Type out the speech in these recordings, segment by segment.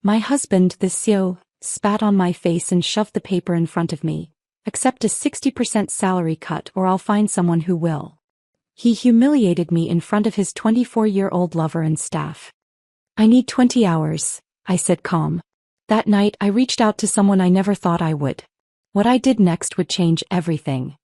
My husband, the CEO, spat on my face and shoved the paper in front of me. Accept a 60% salary cut or I'll find someone who will. He humiliated me in front of his 24-year-old lover and staff. I need 20 hours, I said calm. That night I reached out to someone I never thought I would. What I did next would change everything.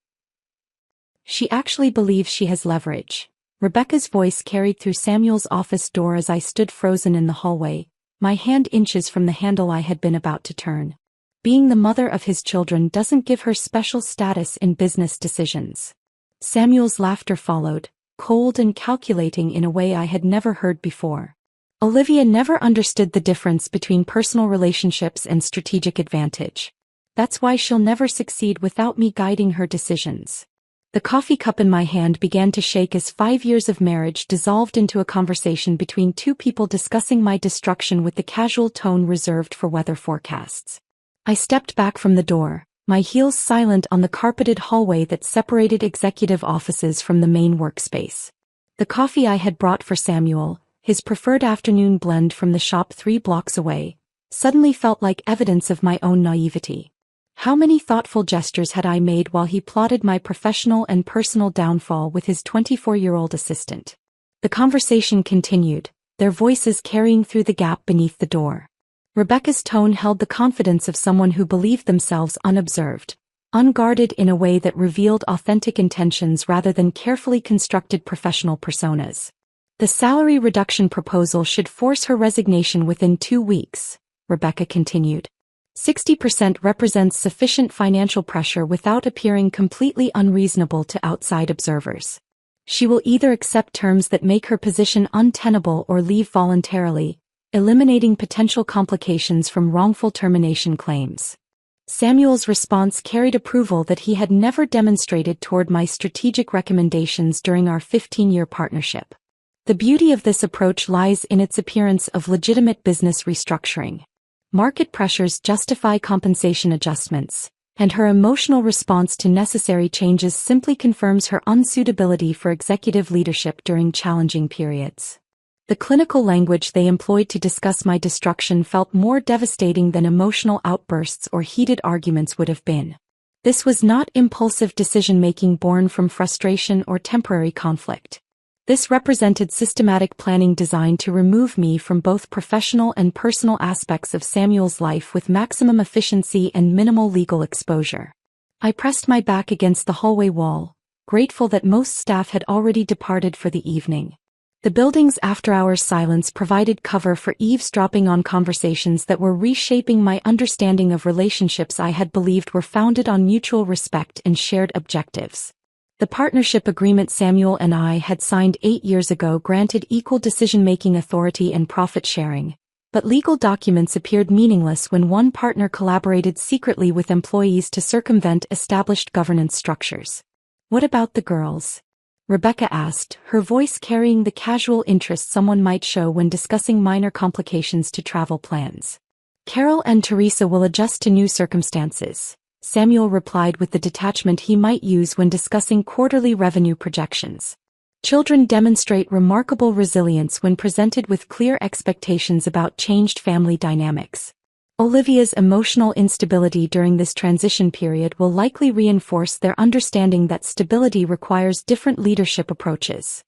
She actually believes she has leverage. Rebecca's voice carried through Samuel's office door as I stood frozen in the hallway, my hand inches from the handle I had been about to turn. Being the mother of his children doesn't give her special status in business decisions. Samuel's laughter followed, cold and calculating in a way I had never heard before. Olivia never understood the difference between personal relationships and strategic advantage. That's why she'll never succeed without me guiding her decisions. The coffee cup in my hand began to shake as 5 years of marriage dissolved into a conversation between two people discussing my destruction with the casual tone reserved for weather forecasts. I stepped back from the door, my heels silent on the carpeted hallway that separated executive offices from the main workspace. The coffee I had brought for Samuel, his preferred afternoon blend from the shop 3 blocks away, suddenly felt like evidence of my own naivety. How many thoughtful gestures had I made while he plotted my professional and personal downfall with his 24-year-old assistant? The conversation continued, their voices carrying through the gap beneath the door. Rebecca's tone held the confidence of someone who believed themselves unobserved, unguarded in a way that revealed authentic intentions rather than carefully constructed professional personas. The salary reduction proposal should force her resignation within 2 weeks, Rebecca continued. 60% represents sufficient financial pressure without appearing completely unreasonable to outside observers. She will either accept terms that make her position untenable or leave voluntarily, eliminating potential complications from wrongful termination claims. Samuel's response carried approval that he had never demonstrated toward my strategic recommendations during our 15-year partnership. The beauty of this approach lies in its appearance of legitimate business restructuring. Market pressures justify compensation adjustments, and her emotional response to necessary changes simply confirms her unsuitability for executive leadership during challenging periods. The clinical language they employed to discuss my destruction felt more devastating than emotional outbursts or heated arguments would have been. This was not impulsive decision-making born from frustration or temporary conflict. This represented systematic planning designed to remove me from both professional and personal aspects of Samuel's life with maximum efficiency and minimal legal exposure. I pressed my back against the hallway wall, grateful that most staff had already departed for the evening. The building's after-hours silence provided cover for eavesdropping on conversations that were reshaping my understanding of relationships I had believed were founded on mutual respect and shared objectives. The partnership agreement Samuel and I had signed 8 years ago granted equal decision-making authority and profit sharing, but legal documents appeared meaningless when one partner collaborated secretly with employees to circumvent established governance structures. What about the girls? Rebecca asked, her voice carrying the casual interest someone might show when discussing minor complications to travel plans. Carol and Teresa will adjust to new circumstances, Samuel replied with the detachment he might use when discussing quarterly revenue projections. Children demonstrate remarkable resilience when presented with clear expectations about changed family dynamics. Olivia's emotional instability during this transition period will likely reinforce their understanding that stability requires different leadership approaches.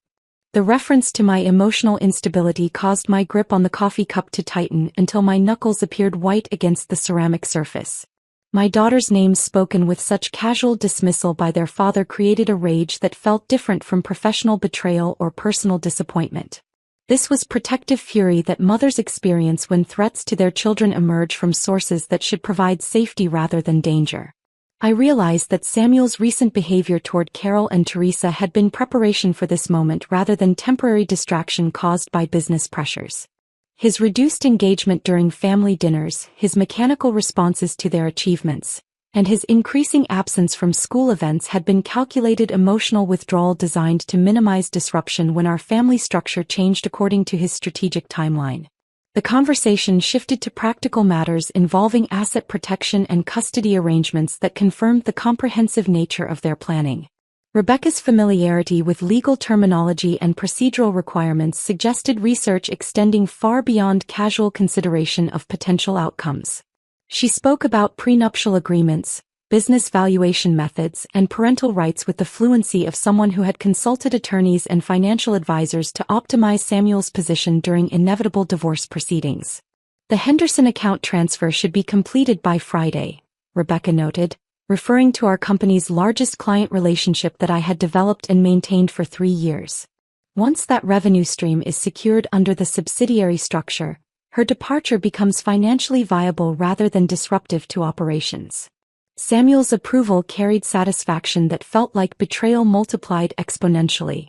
The reference to my emotional instability caused my grip on the coffee cup to tighten until my knuckles appeared white against the ceramic surface. My daughter's name spoken with such casual dismissal by their father created a rage that felt different from professional betrayal or personal disappointment. This was protective fury that mothers experience when threats to their children emerge from sources that should provide safety rather than danger. I realized that Samuel's recent behavior toward Carol and Teresa had been preparation for this moment rather than temporary distraction caused by business pressures. His reduced engagement during family dinners, his mechanical responses to their achievements, and his increasing absence from school events had been calculated emotional withdrawal designed to minimize disruption when our family structure changed according to his strategic timeline. The conversation shifted to practical matters involving asset protection and custody arrangements that confirmed the comprehensive nature of their planning. Rebecca's familiarity with legal terminology and procedural requirements suggested research extending far beyond casual consideration of potential outcomes. She spoke about prenuptial agreements, business valuation methods, and parental rights with the fluency of someone who had consulted attorneys and financial advisors to optimize Samuel's position during inevitable divorce proceedings. The Henderson account transfer should be completed by Friday, Rebecca noted, referring to our company's largest client relationship that I had developed and maintained for 3 years. Once that revenue stream is secured under the subsidiary structure, her departure becomes financially viable rather than disruptive to operations. Samuel's approval carried satisfaction that felt like betrayal multiplied exponentially.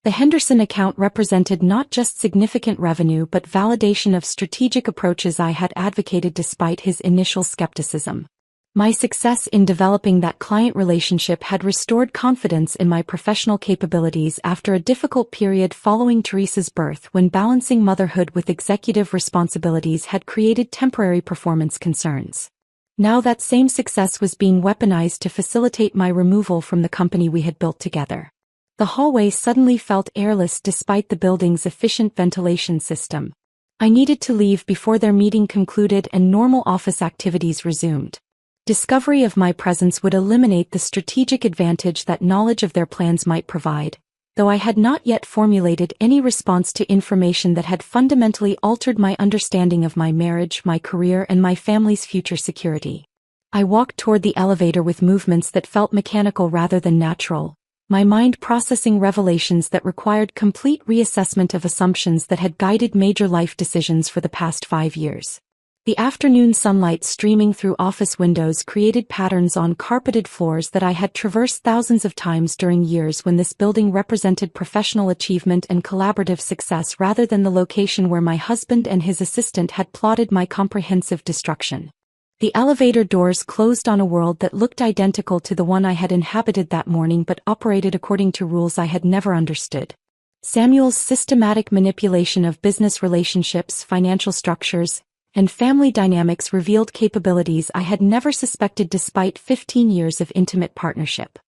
The Henderson account represented not just significant revenue but validation of strategic approaches I had advocated despite his initial skepticism. My success in developing that client relationship had restored confidence in my professional capabilities after a difficult period following Teresa's birth when balancing motherhood with executive responsibilities had created temporary performance concerns. Now that same success was being weaponized to facilitate my removal from the company we had built together. The hallway suddenly felt airless despite the building's efficient ventilation system. I needed to leave before their meeting concluded and normal office activities resumed. Discovery of my presence would eliminate the strategic advantage that knowledge of their plans might provide, though I had not yet formulated any response to information that had fundamentally altered my understanding of my marriage, my career, and my family's future security. I walked toward the elevator with movements that felt mechanical rather than natural, my mind processing revelations that required complete reassessment of assumptions that had guided major life decisions for the past 5 years. The afternoon sunlight streaming through office windows created patterns on carpeted floors that I had traversed thousands of times during years when this building represented professional achievement and collaborative success rather than the location where my husband and his assistant had plotted my comprehensive destruction. The elevator doors closed on a world that looked identical to the one I had inhabited that morning but operated according to rules I had never understood. Samuel's systematic manipulation of business relationships, financial structures, and family dynamics revealed capabilities I had never suspected despite 15 years of intimate partnership.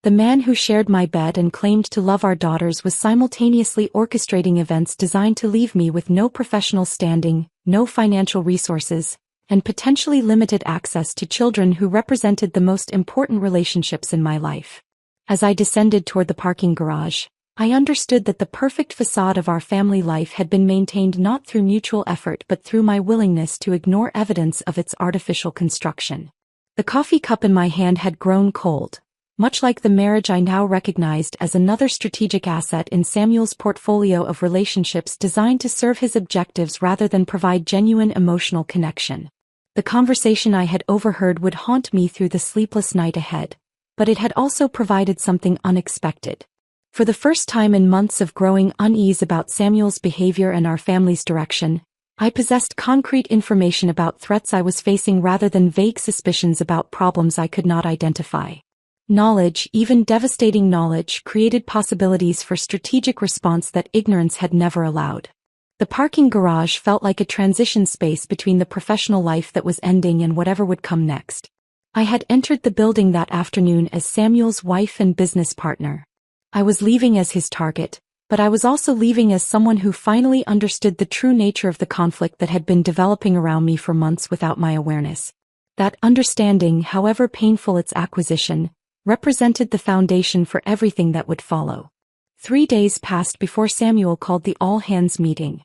The man who shared my bed and claimed to love our daughters was simultaneously orchestrating events designed to leave me with no professional standing, no financial resources, and potentially limited access to children who represented the most important relationships in my life. As I descended toward the parking garage, I understood that the perfect facade of our family life had been maintained not through mutual effort but through my willingness to ignore evidence of its artificial construction. The coffee cup in my hand had grown cold, much like the marriage I now recognized as another strategic asset in Samuel's portfolio of relationships designed to serve his objectives rather than provide genuine emotional connection. The conversation I had overheard would haunt me through the sleepless night ahead, but it had also provided something unexpected. For the first time in months of growing unease about Samuel's behavior and our family's direction, I possessed concrete information about threats I was facing rather than vague suspicions about problems I could not identify. Knowledge, even devastating knowledge, created possibilities for strategic response that ignorance had never allowed. The parking garage felt like a transition space between the professional life that was ending and whatever would come next. I had entered the building that afternoon as Samuel's wife and business partner. I was leaving as his target, but I was also leaving as someone who finally understood the true nature of the conflict that had been developing around me for months without my awareness. That understanding, however painful its acquisition, represented the foundation for everything that would follow. 3 days passed before Samuel called the all-hands meeting.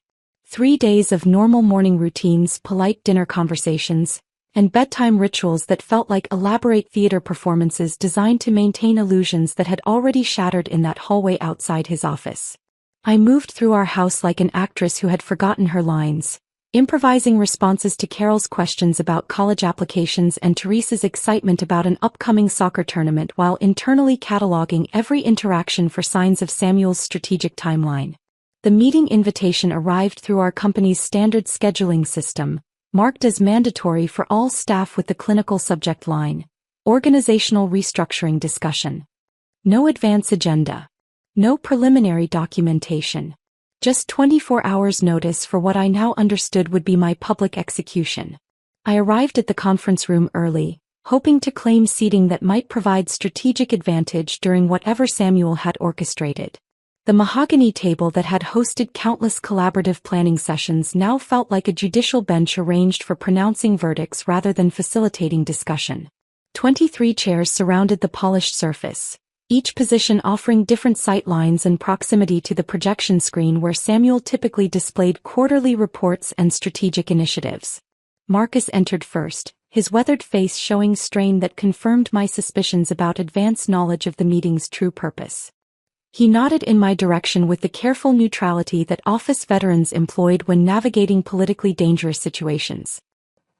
3 days of normal morning routines, polite dinner conversations, and bedtime rituals that felt like elaborate theater performances designed to maintain illusions that had already shattered in that hallway outside his office. I moved through our house like an actress who had forgotten her lines, improvising responses to Carol's questions about college applications and Teresa's excitement about an upcoming soccer tournament while internally cataloging every interaction for signs of Samuel's strategic timeline. The meeting invitation arrived through our company's standard scheduling system, marked as mandatory for all staff with the clinical subject line, organizational restructuring discussion. No advance agenda. No preliminary documentation. Just 24 hours notice for what I now understood would be my public execution. I arrived at the conference room early, hoping to claim seating that might provide strategic advantage during whatever Samuel had orchestrated. The mahogany table that had hosted countless collaborative planning sessions now felt like a judicial bench arranged for pronouncing verdicts rather than facilitating discussion. 23 chairs surrounded the polished surface, each position offering different sight lines and proximity to the projection screen where Samuel typically displayed quarterly reports and strategic initiatives. Marcus entered first, his weathered face showing strain that confirmed my suspicions about advanced knowledge of the meeting's true purpose. He nodded in my direction with the careful neutrality that office veterans employed when navigating politically dangerous situations.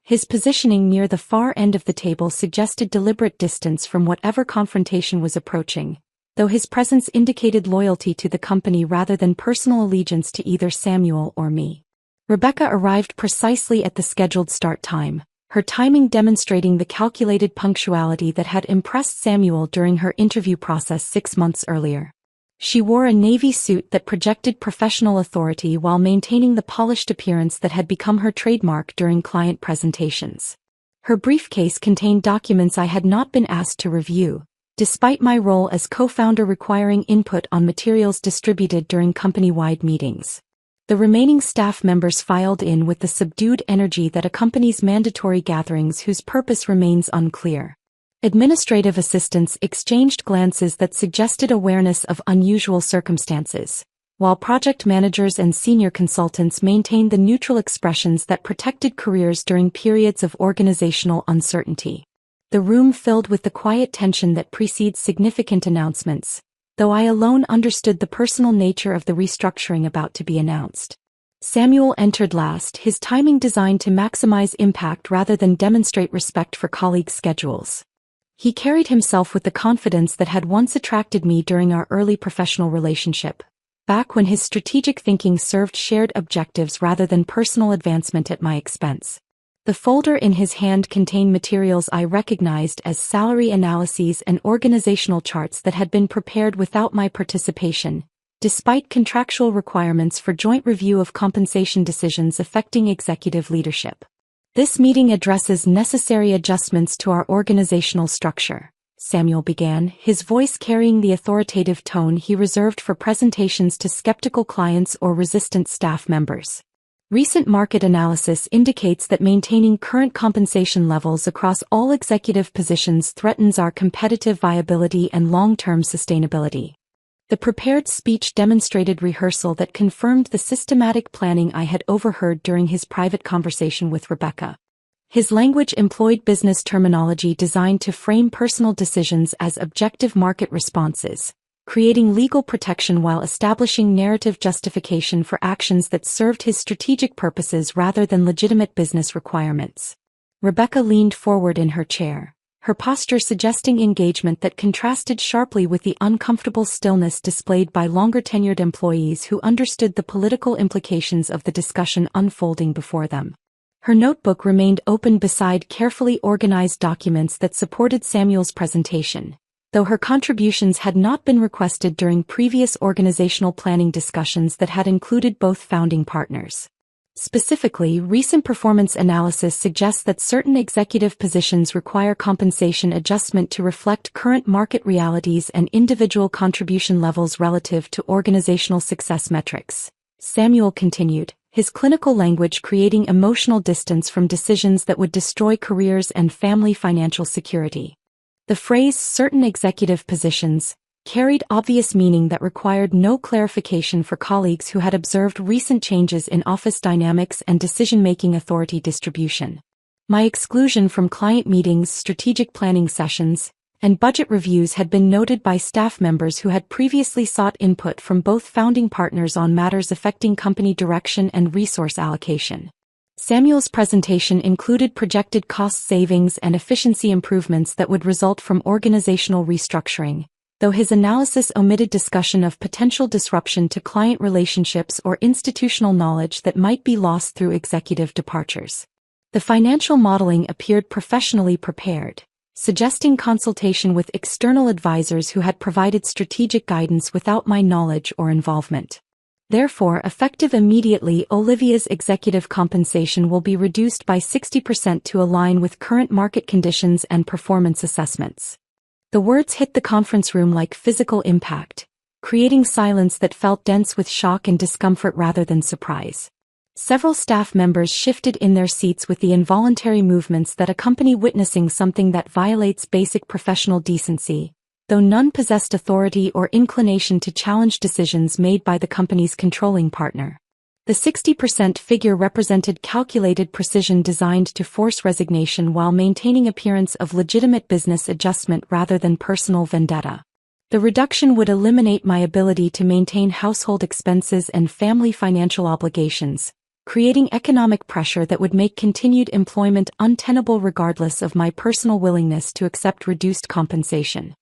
His positioning near the far end of the table suggested deliberate distance from whatever confrontation was approaching, though his presence indicated loyalty to the company rather than personal allegiance to either Samuel or me. Rebecca arrived precisely at the scheduled start time, her timing demonstrating the calculated punctuality that had impressed Samuel during her interview process 6 months earlier. She wore a navy suit that projected professional authority while maintaining the polished appearance that had become her trademark during client presentations. Her briefcase contained documents I had not been asked to review, despite my role as co-founder requiring input on materials distributed during company-wide meetings. The remaining staff members filed in with the subdued energy that accompanies mandatory gatherings whose purpose remains unclear. Administrative assistants exchanged glances that suggested awareness of unusual circumstances, while project managers and senior consultants maintained the neutral expressions that protected careers during periods of organizational uncertainty. The room filled with the quiet tension that precedes significant announcements, though I alone understood the personal nature of the restructuring about to be announced. Samuel entered last, his timing designed to maximize impact rather than demonstrate respect for colleagues' schedules. He carried himself with the confidence that had once attracted me during our early professional relationship, back when his strategic thinking served shared objectives rather than personal advancement at my expense. The folder in his hand contained materials I recognized as salary analyses and organizational charts that had been prepared without my participation, despite contractual requirements for joint review of compensation decisions affecting executive leadership. This meeting addresses necessary adjustments to our organizational structure, Samuel began, his voice carrying the authoritative tone he reserved for presentations to skeptical clients or resistant staff members. Recent market analysis indicates that maintaining current compensation levels across all executive positions threatens our competitive viability and long-term sustainability. The prepared speech demonstrated rehearsal that confirmed the systematic planning I had overheard during his private conversation with Rebecca. His language employed business terminology designed to frame personal decisions as objective market responses, creating legal protection while establishing narrative justification for actions that served his strategic purposes rather than legitimate business requirements. Rebecca leaned forward in her chair, her posture suggesting engagement that contrasted sharply with the uncomfortable stillness displayed by longer-tenured employees who understood the political implications of the discussion unfolding before them. Her notebook remained open beside carefully organized documents that supported Samuel's presentation, though her contributions had not been requested during previous organizational planning discussions that had included both founding partners. Specifically, recent performance analysis suggests that certain executive positions require compensation adjustment to reflect current market realities and individual contribution levels relative to organizational success metrics. Samuel continued, his clinical language creating emotional distance from decisions that would destroy careers and family financial security. The phrase "certain executive positions" carried obvious meaning that required no clarification for colleagues who had observed recent changes in office dynamics and decision-making authority distribution. My exclusion from client meetings, strategic planning sessions, and budget reviews had been noted by staff members who had previously sought input from both founding partners on matters affecting company direction and resource allocation. Samuel's presentation included projected cost savings and efficiency improvements that would result from organizational restructuring, though his analysis omitted discussion of potential disruption to client relationships or institutional knowledge that might be lost through executive departures. The financial modeling appeared professionally prepared, suggesting consultation with external advisors who had provided strategic guidance without my knowledge or involvement. Therefore, effective immediately, Olivia's executive compensation will be reduced by 60% to align with current market conditions and performance assessments. The words hit the conference room like physical impact, creating silence that felt dense with shock and discomfort rather than surprise. Several staff members shifted in their seats with the involuntary movements that accompany witnessing something that violates basic professional decency, though none possessed authority or inclination to challenge decisions made by the company's controlling partner. The 60% figure represented calculated precision designed to force resignation while maintaining appearance of legitimate business adjustment rather than personal vendetta. The reduction would eliminate my ability to maintain household expenses and family financial obligations, creating economic pressure that would make continued employment untenable regardless of my personal willingness to accept reduced compensation.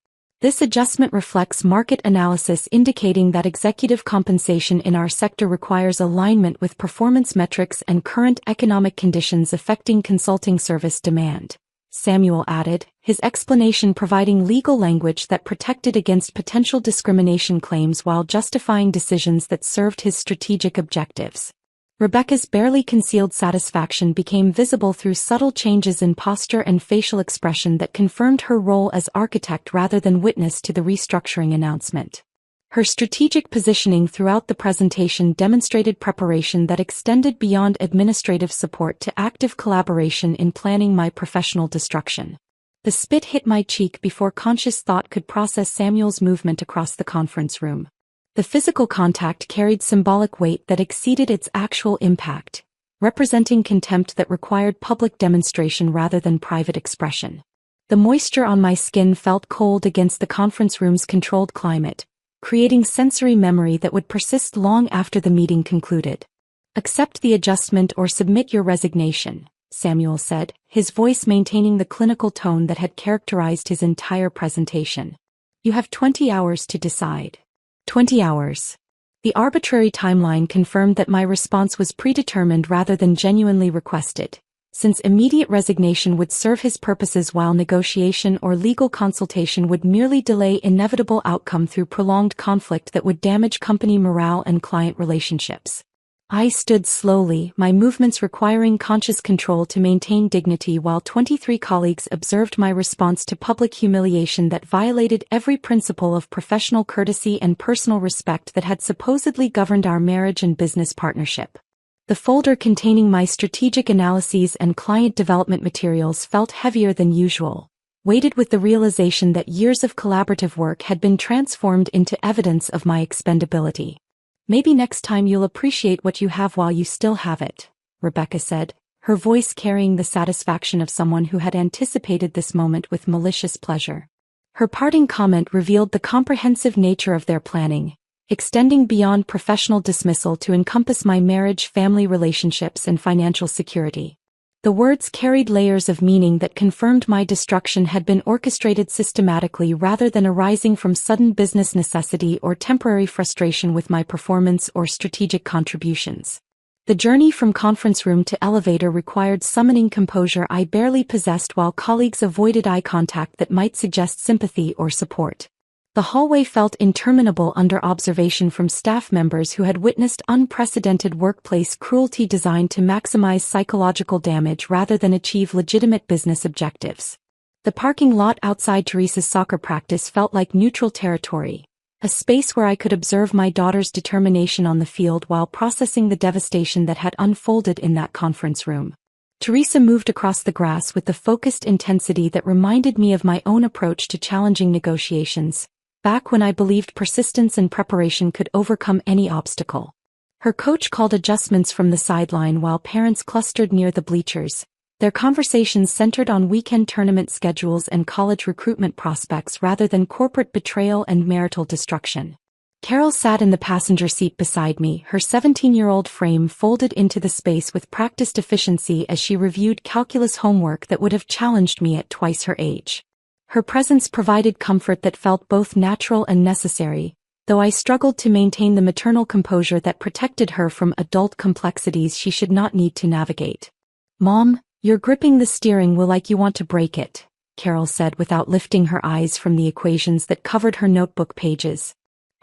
This adjustment reflects market analysis indicating that executive compensation in our sector requires alignment with performance metrics and current economic conditions affecting consulting service demand, Samuel added, his explanation providing legal language that protected against potential discrimination claims while justifying decisions that served his strategic objectives. Rebecca's barely concealed satisfaction became visible through subtle changes in posture and facial expression that confirmed her role as architect rather than witness to the restructuring announcement. Her strategic positioning throughout the presentation demonstrated preparation that extended beyond administrative support to active collaboration in planning my professional destruction. The spit hit my cheek before conscious thought could process Samuel's movement across the conference room. The physical contact carried symbolic weight that exceeded its actual impact, representing contempt that required public demonstration rather than private expression. The moisture on my skin felt cold against the conference room's controlled climate, creating sensory memory that would persist long after the meeting concluded. "Accept the adjustment or submit your resignation," Samuel said, his voice maintaining the clinical tone that had characterized his entire presentation. "You have 20 hours to decide." 20 hours. The arbitrary timeline confirmed that my response was predetermined rather than genuinely requested, since immediate resignation would serve his purposes while negotiation or legal consultation would merely delay inevitable outcome through prolonged conflict that would damage company morale and client relationships. I stood slowly, my movements requiring conscious control to maintain dignity while 23 colleagues observed my response to public humiliation that violated every principle of professional courtesy and personal respect that had supposedly governed our marriage and business partnership. The folder containing my strategic analyses and client development materials felt heavier than usual, weighted with the realization that years of collaborative work had been transformed into evidence of my expendability. "Maybe next time you'll appreciate what you have while you still have it," Rebecca said, her voice carrying the satisfaction of someone who had anticipated this moment with malicious pleasure. Her parting comment revealed the comprehensive nature of their planning, extending beyond professional dismissal to encompass my marriage, family relationships, and financial security. The words carried layers of meaning that confirmed my destruction had been orchestrated systematically rather than arising from sudden business necessity or temporary frustration with my performance or strategic contributions. The journey from conference room to elevator required summoning composure I barely possessed while colleagues avoided eye contact that might suggest sympathy or support. The hallway felt interminable under observation from staff members who had witnessed unprecedented workplace cruelty designed to maximize psychological damage rather than achieve legitimate business objectives. The parking lot outside Teresa's soccer practice felt like neutral territory, a space where I could observe my daughter's determination on the field while processing the devastation that had unfolded in that conference room. Teresa moved across the grass with the focused intensity that reminded me of my own approach to challenging negotiations, back when I believed persistence and preparation could overcome any obstacle. Her coach called adjustments from the sideline while parents clustered near the bleachers, their conversations centered on weekend tournament schedules and college recruitment prospects rather than corporate betrayal and marital destruction. Carol sat in the passenger seat beside me, her 17-year-old frame folded into the space with practiced efficiency as she reviewed calculus homework that would have challenged me at twice her age. Her presence provided comfort that felt both natural and necessary, though I struggled to maintain the maternal composure that protected her from adult complexities she should not need to navigate. "Mom, you're gripping the steering wheel like you want to break it," Carol said without lifting her eyes from the equations that covered her notebook pages.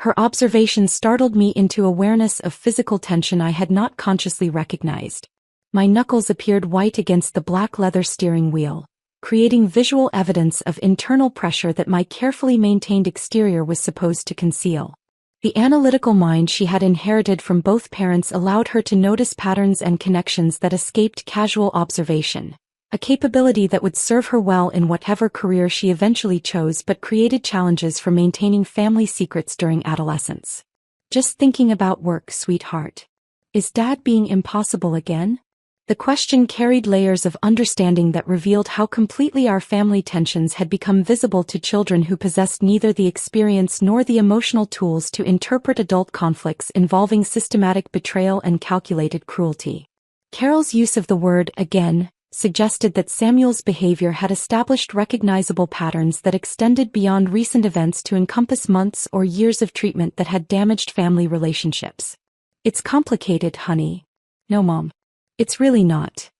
Her observation startled me into awareness of physical tension I had not consciously recognized. My knuckles appeared white against the black leather steering wheel, creating visual evidence of internal pressure that my carefully maintained exterior was supposed to conceal. The analytical mind she had inherited from both parents allowed her to notice patterns and connections that escaped casual observation, a capability that would serve her well in whatever career she eventually chose but created challenges for maintaining family secrets during adolescence. Just thinking about work, sweetheart. Is Dad being impossible again? The question carried layers of understanding that revealed how completely our family tensions had become visible to children who possessed neither the experience nor the emotional tools to interpret adult conflicts involving systematic betrayal and calculated cruelty. Carol's use of the word again suggested that Samuel's behavior had established recognizable patterns that extended beyond recent events to encompass months or years of treatment that had damaged family relationships. It's complicated, honey. No, Mom. It's really not.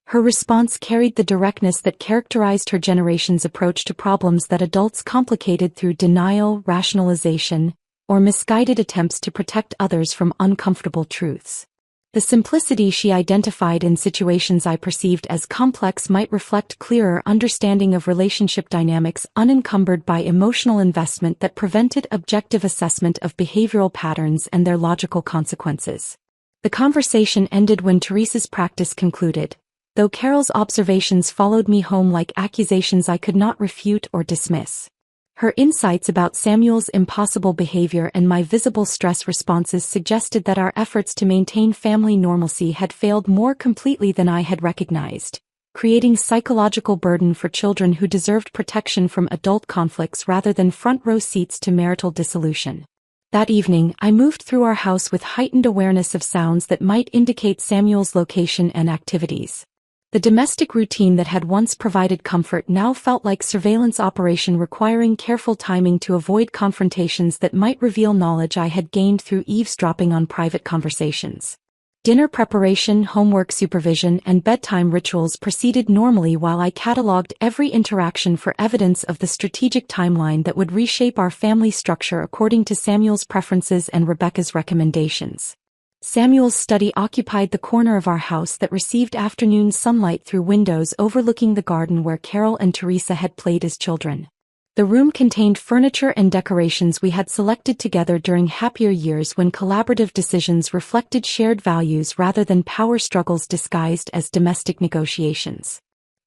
Her response carried the directness that characterized her generation's approach to problems that adults complicated through denial, rationalization, or misguided attempts to protect others from uncomfortable truths. The simplicity she identified in situations I perceived as complex might reflect clearer understanding of relationship dynamics unencumbered by emotional investment that prevented objective assessment of behavioral patterns and their logical consequences. The conversation ended when Teresa's practice concluded, though Carol's observations followed me home like accusations I could not refute or dismiss. Her insights about Samuel's impossible behavior and my visible stress responses suggested that our efforts to maintain family normalcy had failed more completely than I had recognized, creating psychological burden for children who deserved protection from adult conflicts rather than front-row seats to marital dissolution. That evening, I moved through our house with heightened awareness of sounds that might indicate Samuel's location and activities. The domestic routine that had once provided comfort now felt like surveillance operation requiring careful timing to avoid confrontations that might reveal knowledge I had gained through eavesdropping on private conversations. Dinner preparation, homework supervision, and bedtime rituals proceeded normally while I cataloged every interaction for evidence of the strategic timeline that would reshape our family structure according to Samuel's preferences and Rebecca's recommendations. Samuel's study occupied the corner of our house that received afternoon sunlight through windows overlooking the garden where Carol and Teresa had played as children. The room contained furniture and decorations we had selected together during happier years when collaborative decisions reflected shared values rather than power struggles disguised as domestic negotiations.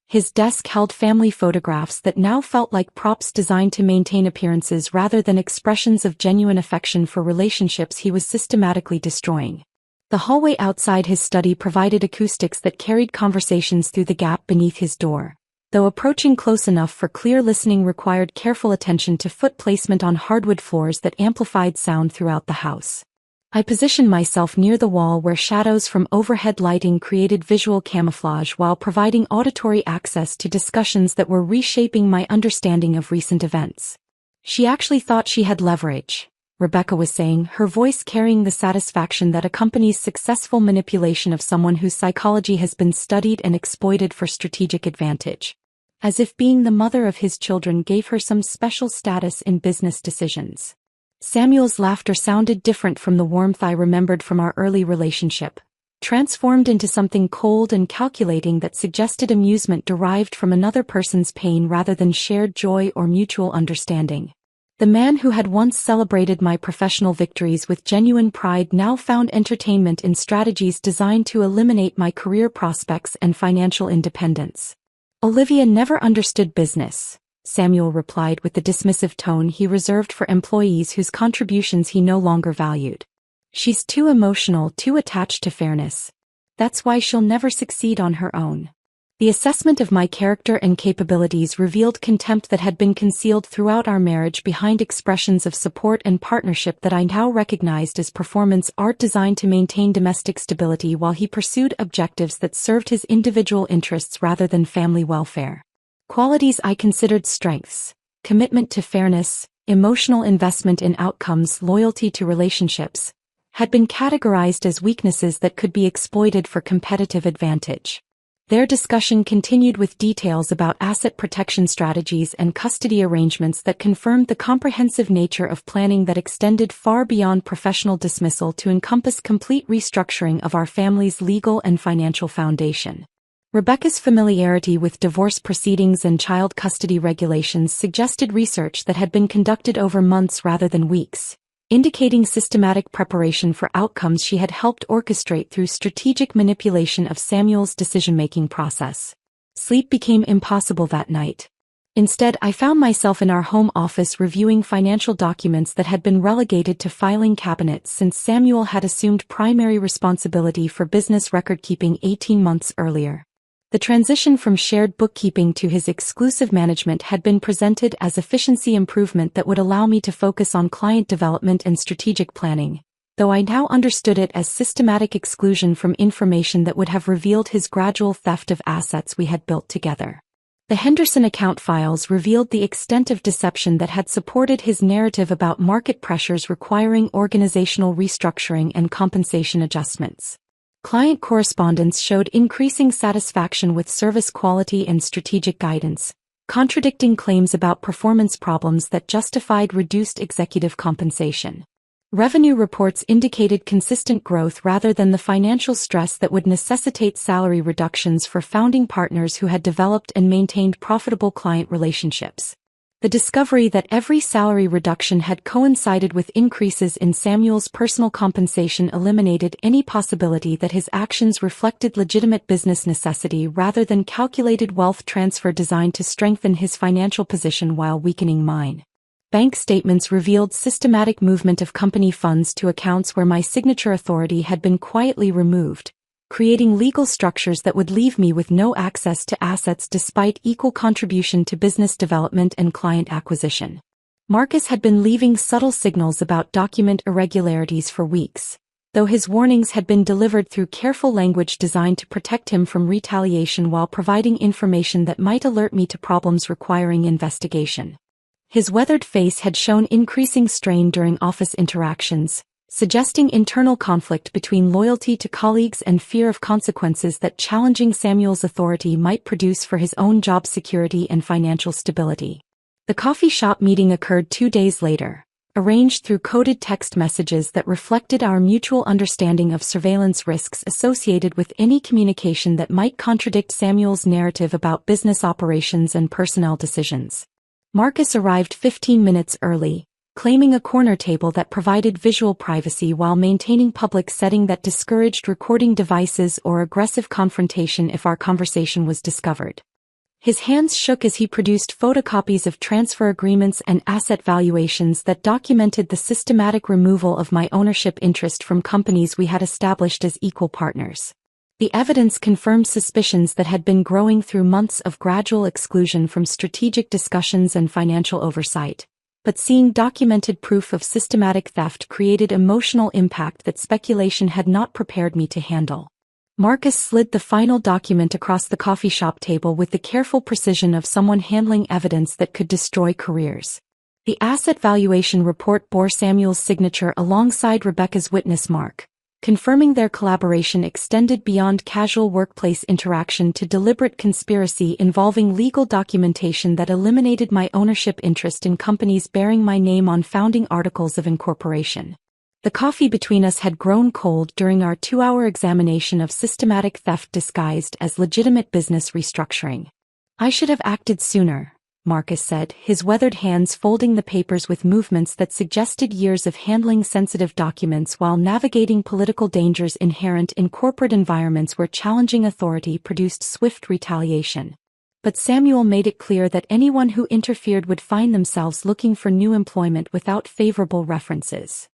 His desk held family photographs that now felt like props designed to maintain appearances rather than expressions of genuine affection for relationships he was systematically destroying. The hallway outside his study provided acoustics that carried conversations through the gap beneath his door, though approaching close enough for clear listening required careful attention to foot placement on hardwood floors that amplified sound throughout the house. I positioned myself near the wall where shadows from overhead lighting created visual camouflage while providing auditory access to discussions that were reshaping my understanding of recent events. She actually thought she had leverage, Rebecca was saying, her voice carrying the satisfaction that accompanies successful manipulation of someone whose psychology has been studied and exploited for strategic advantage. As if being the mother of his children gave her some special status in business decisions. Samuel's laughter sounded different from the warmth I remembered from our early relationship, transformed into something cold and calculating that suggested amusement derived from another person's pain rather than shared joy or mutual understanding. The man who had once celebrated my professional victories with genuine pride now found entertainment in strategies designed to eliminate my career prospects and financial independence. Olivia never understood business, Samuel replied with the dismissive tone he reserved for employees whose contributions he no longer valued. She's too emotional, too attached to fairness. That's why she'll never succeed on her own. The assessment of my character and capabilities revealed contempt that had been concealed throughout our marriage behind expressions of support and partnership that I now recognized as performance art designed to maintain domestic stability while he pursued objectives that served his individual interests rather than family welfare. Qualities I considered strengths: commitment to fairness, emotional investment in outcomes, loyalty to relationships, had been categorized as weaknesses that could be exploited for competitive advantage. Their discussion continued with details about asset protection strategies and custody arrangements that confirmed the comprehensive nature of planning that extended far beyond professional dismissal to encompass complete restructuring of our family's legal and financial foundation. Rebecca's familiarity with divorce proceedings and child custody regulations suggested research that had been conducted over months rather than weeks, indicating systematic preparation for outcomes she had helped orchestrate through strategic manipulation of Samuel's decision-making process. Sleep became impossible that night. Instead, I found myself in our home office reviewing financial documents that had been relegated to filing cabinets since Samuel had assumed primary responsibility for business record-keeping 18 months earlier. The transition from shared bookkeeping to his exclusive management had been presented as efficiency improvement that would allow me to focus on client development and strategic planning, though I now understood it as systematic exclusion from information that would have revealed his gradual theft of assets we had built together. The Henderson account files revealed the extent of deception that had supported his narrative about market pressures requiring organizational restructuring and compensation adjustments. Client correspondence showed increasing satisfaction with service quality and strategic guidance, contradicting claims about performance problems that justified reduced executive compensation. Revenue reports indicated consistent growth rather than the financial stress that would necessitate salary reductions for founding partners who had developed and maintained profitable client relationships. The discovery that every salary reduction had coincided with increases in Samuel's personal compensation eliminated any possibility that his actions reflected legitimate business necessity rather than calculated wealth transfer designed to strengthen his financial position while weakening mine. Bank statements revealed systematic movement of company funds to accounts where my signature authority had been quietly removed, creating legal structures that would leave me with no access to assets despite equal contribution to business development and client acquisition. Marcus had been leaving subtle signals about document irregularities for weeks, though his warnings had been delivered through careful language designed to protect him from retaliation while providing information that might alert me to problems requiring investigation. His weathered face had shown increasing strain during office interactions, suggesting internal conflict between loyalty to colleagues and fear of consequences that challenging Samuel's authority might produce for his own job security and financial stability. The coffee shop meeting occurred 2 days later, arranged through coded text messages that reflected our mutual understanding of surveillance risks associated with any communication that might contradict Samuel's narrative about business operations and personnel decisions. Marcus arrived 15 minutes early, claiming a corner table that provided visual privacy while maintaining public setting that discouraged recording devices or aggressive confrontation if our conversation was discovered. His hands shook as he produced photocopies of transfer agreements and asset valuations that documented the systematic removal of my ownership interest from companies we had established as equal partners. The evidence confirmed suspicions that had been growing through months of gradual exclusion from strategic discussions and financial oversight. But seeing documented proof of systematic theft created emotional impact that speculation had not prepared me to handle. Marcus slid the final document across the coffee shop table with the careful precision of someone handling evidence that could destroy careers. The asset valuation report bore Samuel's signature alongside Rebecca's witness mark, confirming their collaboration extended beyond casual workplace interaction to deliberate conspiracy involving legal documentation that eliminated my ownership interest in companies bearing my name on founding articles of incorporation. The coffee between us had grown cold during our 2-hour examination of systematic theft disguised as legitimate business restructuring. "I should have acted sooner," Marcus said, his weathered hands folding the papers with movements that suggested years of handling sensitive documents while navigating political dangers inherent in corporate environments where challenging authority produced swift retaliation. But Samuel made it clear that anyone who interfered would find themselves looking for new employment without favorable references.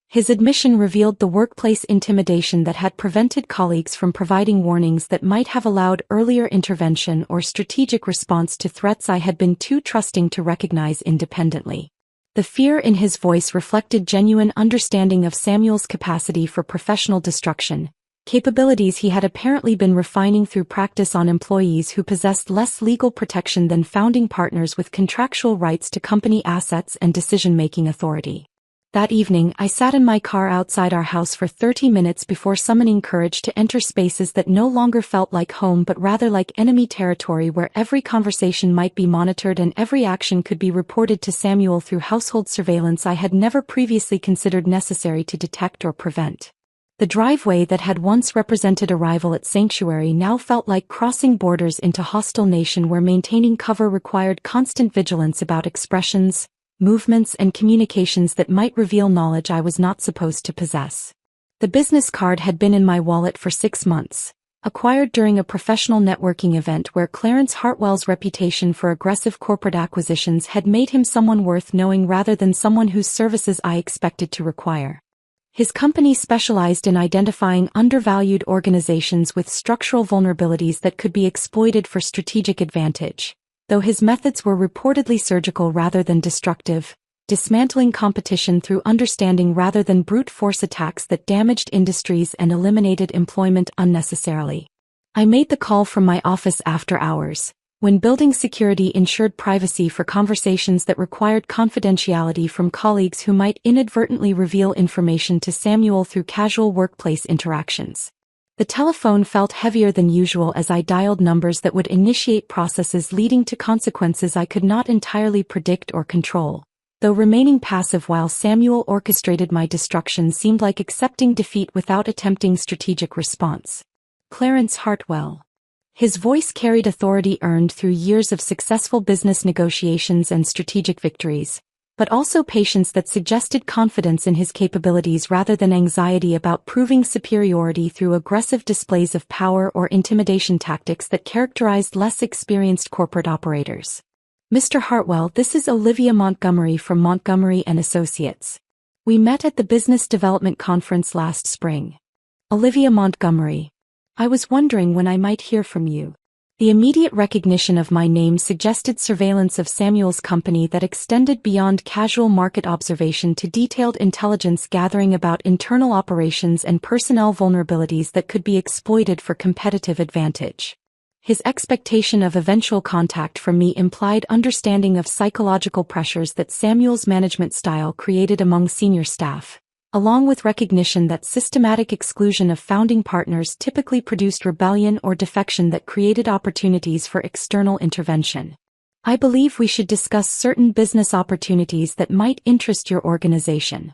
His admission revealed the workplace intimidation that had prevented colleagues from providing warnings that might have allowed earlier intervention or strategic response to threats I had been too trusting to recognize independently. The fear in his voice reflected genuine understanding of Samuel's capacity for professional destruction, capabilities he had apparently been refining through practice on employees who possessed less legal protection than founding partners with contractual rights to company assets and decision-making authority. That evening, I sat in my car outside our house for 30 minutes before summoning courage to enter spaces that no longer felt like home but rather like enemy territory, where every conversation might be monitored and every action could be reported to Samuel through household surveillance I had never previously considered necessary to detect or prevent. The driveway that had once represented arrival at sanctuary now felt like crossing borders into hostile nation, where maintaining cover required constant vigilance about expressions, movements and communications that might reveal knowledge I was not supposed to possess. The business card had been in my wallet for 6 months, acquired during a professional networking event where Clarence Hartwell's reputation for aggressive corporate acquisitions had made him someone worth knowing rather than someone whose services I expected to require. His company specialized in identifying undervalued organizations with structural vulnerabilities that could be exploited for strategic advantage, though his methods were reportedly surgical rather than destructive, dismantling competition through understanding rather than brute force attacks that damaged industries and eliminated employment unnecessarily. I made the call from my office after hours, when building security ensured privacy for conversations that required confidentiality from colleagues who might inadvertently reveal information to Samuel through casual workplace interactions. The telephone felt heavier than usual as I dialed numbers that would initiate processes leading to consequences I could not entirely predict or control, though remaining passive while Samuel orchestrated my destruction seemed like accepting defeat without attempting strategic response. Clarence Hartwell. His voice carried authority earned through years of successful business negotiations and strategic victories, but also patience that suggested confidence in his capabilities rather than anxiety about proving superiority through aggressive displays of power or intimidation tactics that characterized less experienced corporate operators. Mr. Hartwell, this is Olivia Montgomery from Montgomery & Associates. We met at the Business Development Conference last spring. Olivia Montgomery. I was wondering when I might hear from you. The immediate recognition of my name suggested surveillance of Samuel's company that extended beyond casual market observation to detailed intelligence gathering about internal operations and personnel vulnerabilities that could be exploited for competitive advantage. His expectation of eventual contact from me implied understanding of psychological pressures that Samuel's management style created among senior staff, along with recognition that systematic exclusion of founding partners typically produced rebellion or defection that created opportunities for external intervention. I believe we should discuss certain business opportunities that might interest your organization.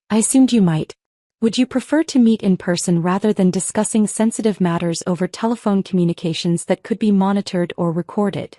I assumed you might. Would you prefer to meet in person rather than discussing sensitive matters over telephone communications that could be monitored or recorded?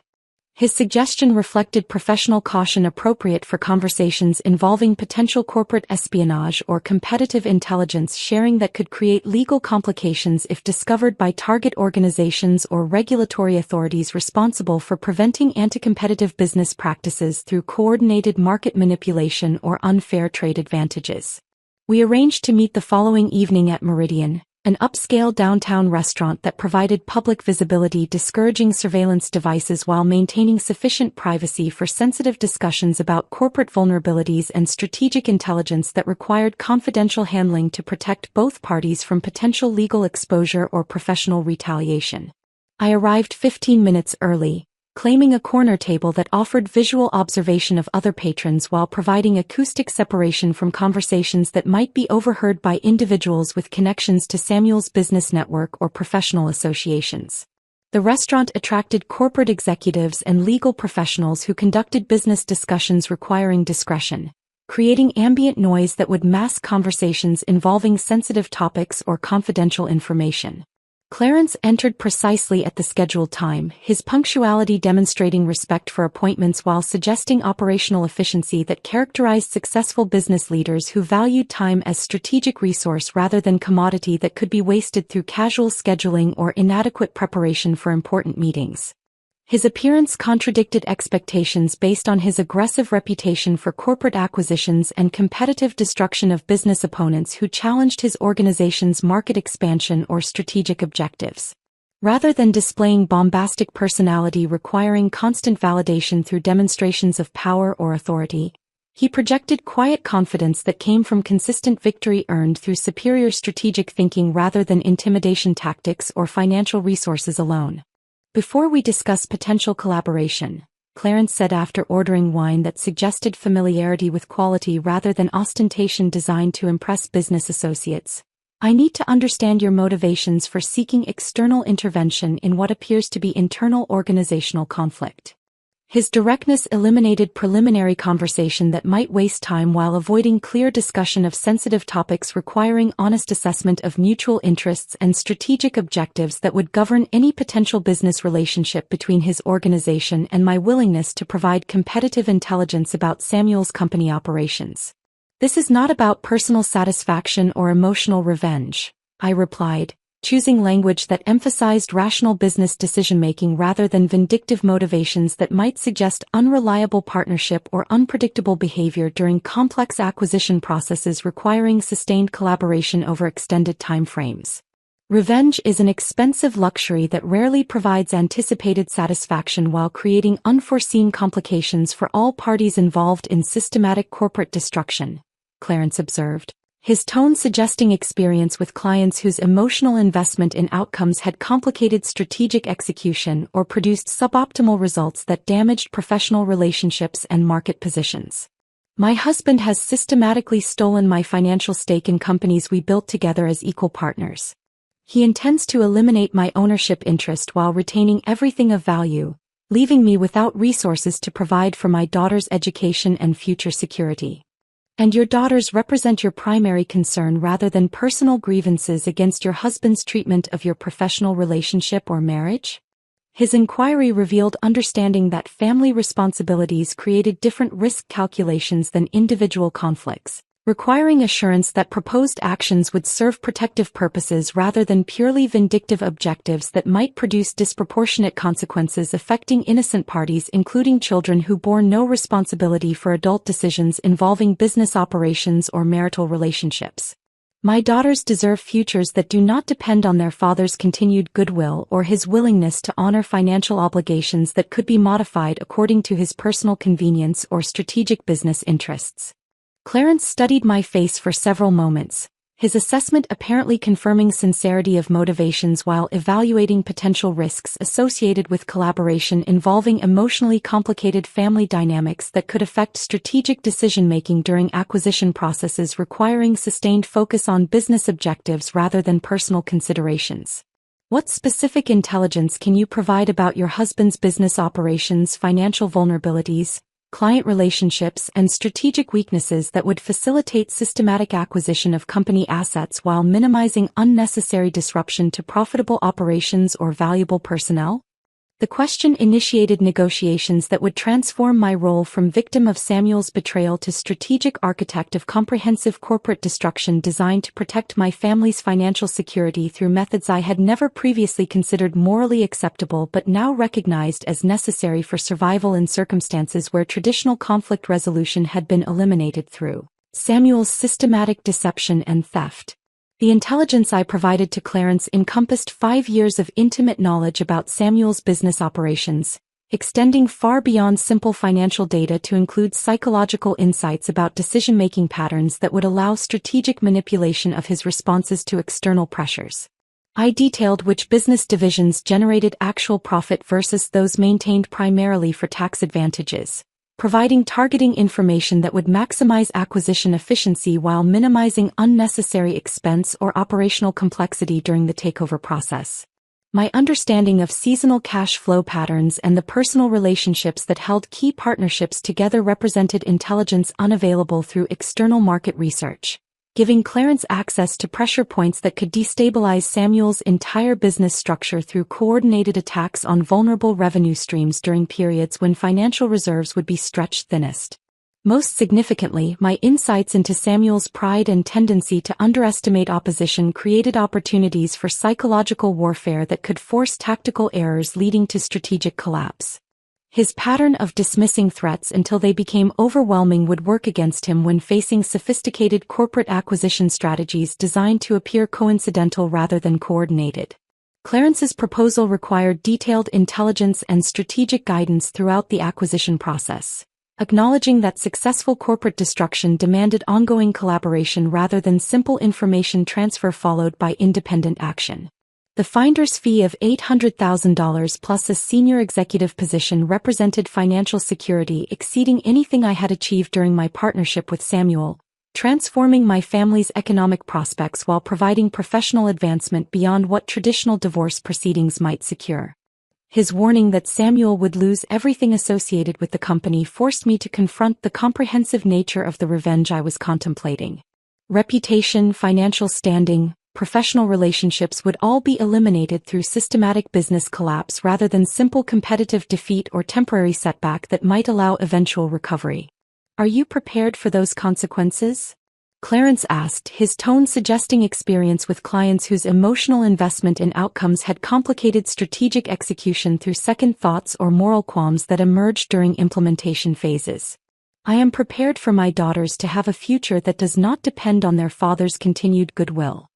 His suggestion reflected professional caution appropriate for conversations involving potential corporate espionage or competitive intelligence sharing that could create legal complications if discovered by target organizations or regulatory authorities responsible for preventing anti-competitive business practices through coordinated market manipulation or unfair trade advantages. We arranged to meet the following evening at Meridian, an upscale downtown restaurant that provided public visibility, discouraging surveillance devices while maintaining sufficient privacy for sensitive discussions about corporate vulnerabilities and strategic intelligence that required confidential handling to protect both parties from potential legal exposure or professional retaliation. I arrived 15 minutes early, claiming a corner table that offered visual observation of other patrons while providing acoustic separation from conversations that might be overheard by individuals with connections to Samuel's business network or professional associations. The restaurant attracted corporate executives and legal professionals who conducted business discussions requiring discretion, creating ambient noise that would mask conversations involving sensitive topics or confidential information. Clarence entered precisely at the scheduled time, his punctuality demonstrating respect for appointments while suggesting operational efficiency that characterized successful business leaders who valued time as strategic resource rather than commodity that could be wasted through casual scheduling or inadequate preparation for important meetings. His appearance contradicted expectations based on his aggressive reputation for corporate acquisitions and competitive destruction of business opponents who challenged his organization's market expansion or strategic objectives. Rather than displaying bombastic personality requiring constant validation through demonstrations of power or authority, he projected quiet confidence that came from consistent victory earned through superior strategic thinking rather than intimidation tactics or financial resources alone. Before we discuss potential collaboration, Clarence said after ordering wine that suggested familiarity with quality rather than ostentation designed to impress business associates. I need to understand your motivations for seeking external intervention in what appears to be internal organizational conflict. His directness eliminated preliminary conversation that might waste time while avoiding clear discussion of sensitive topics requiring honest assessment of mutual interests and strategic objectives that would govern any potential business relationship between his organization and my willingness to provide competitive intelligence about Samuel's company operations. This is not about personal satisfaction or emotional revenge, I replied, choosing language that emphasized rational business decision-making rather than vindictive motivations that might suggest unreliable partnership or unpredictable behavior during complex acquisition processes requiring sustained collaboration over extended time frames. Revenge is an expensive luxury that rarely provides anticipated satisfaction while creating unforeseen complications for all parties involved in systematic corporate destruction, Clarence observed, his tone suggesting experience with clients whose emotional investment in outcomes had complicated strategic execution or produced suboptimal results that damaged professional relationships and market positions. My husband has systematically stolen my financial stake in companies we built together as equal partners. He intends to eliminate my ownership interest while retaining everything of value, leaving me without resources to provide for my daughter's education and future security. And your daughters represent your primary concern rather than personal grievances against your husband's treatment of your professional relationship or marriage? His inquiry revealed understanding that family responsibilities created different risk calculations than individual conflicts, requiring assurance that proposed actions would serve protective purposes rather than purely vindictive objectives that might produce disproportionate consequences affecting innocent parties including children who bore no responsibility for adult decisions involving business operations or marital relationships. My daughters deserve futures that do not depend on their father's continued goodwill or his willingness to honor financial obligations that could be modified according to his personal convenience or strategic business interests. Clarence studied my face for several moments, his assessment apparently confirming sincerity of motivations while evaluating potential risks associated with collaboration involving emotionally complicated family dynamics that could affect strategic decision-making during acquisition processes requiring sustained focus on business objectives rather than personal considerations. What specific intelligence can you provide about your husband's business operations, financial vulnerabilities, client relationships, and strategic weaknesses that would facilitate systematic acquisition of company assets while minimizing unnecessary disruption to profitable operations or valuable personnel? The question initiated negotiations that would transform my role from victim of Samuel's betrayal to strategic architect of comprehensive corporate destruction designed to protect my family's financial security through methods I had never previously considered morally acceptable but now recognized as necessary for survival in circumstances where traditional conflict resolution had been eliminated through Samuel's systematic deception and theft. The intelligence I provided to Clarence encompassed 5 years of intimate knowledge about Samuel's business operations, extending far beyond simple financial data to include psychological insights about decision-making patterns that would allow strategic manipulation of his responses to external pressures. I detailed which business divisions generated actual profit versus those maintained primarily for tax advantages, providing targeting information that would maximize acquisition efficiency while minimizing unnecessary expense or operational complexity during the takeover process. My understanding of seasonal cash flow patterns and the personal relationships that held key partnerships together represented intelligence unavailable through external market research, giving Clarence access to pressure points that could destabilize Samuel's entire business structure through coordinated attacks on vulnerable revenue streams during periods when financial reserves would be stretched thinnest. Most significantly, my insights into Samuel's pride and tendency to underestimate opposition created opportunities for psychological warfare that could force tactical errors leading to strategic collapse. His pattern of dismissing threats until they became overwhelming would work against him when facing sophisticated corporate acquisition strategies designed to appear coincidental rather than coordinated. Clarence's proposal required detailed intelligence and strategic guidance throughout the acquisition process, acknowledging that successful corporate destruction demanded ongoing collaboration rather than simple information transfer followed by independent action. The finder's fee of $800,000 plus a senior executive position represented financial security exceeding anything I had achieved during my partnership with Samuel, transforming my family's economic prospects while providing professional advancement beyond what traditional divorce proceedings might secure. His warning that Samuel would lose everything associated with the company forced me to confront the comprehensive nature of the revenge I was contemplating. Reputation, financial standing, professional relationships would all be eliminated through systematic business collapse rather than simple competitive defeat or temporary setback that might allow eventual recovery. Are you prepared for those consequences? Clarence asked, his tone suggesting experience with clients whose emotional investment in outcomes had complicated strategic execution through second thoughts or moral qualms that emerged during implementation phases. I am prepared for my daughters to have a future that does not depend on their father's continued goodwill.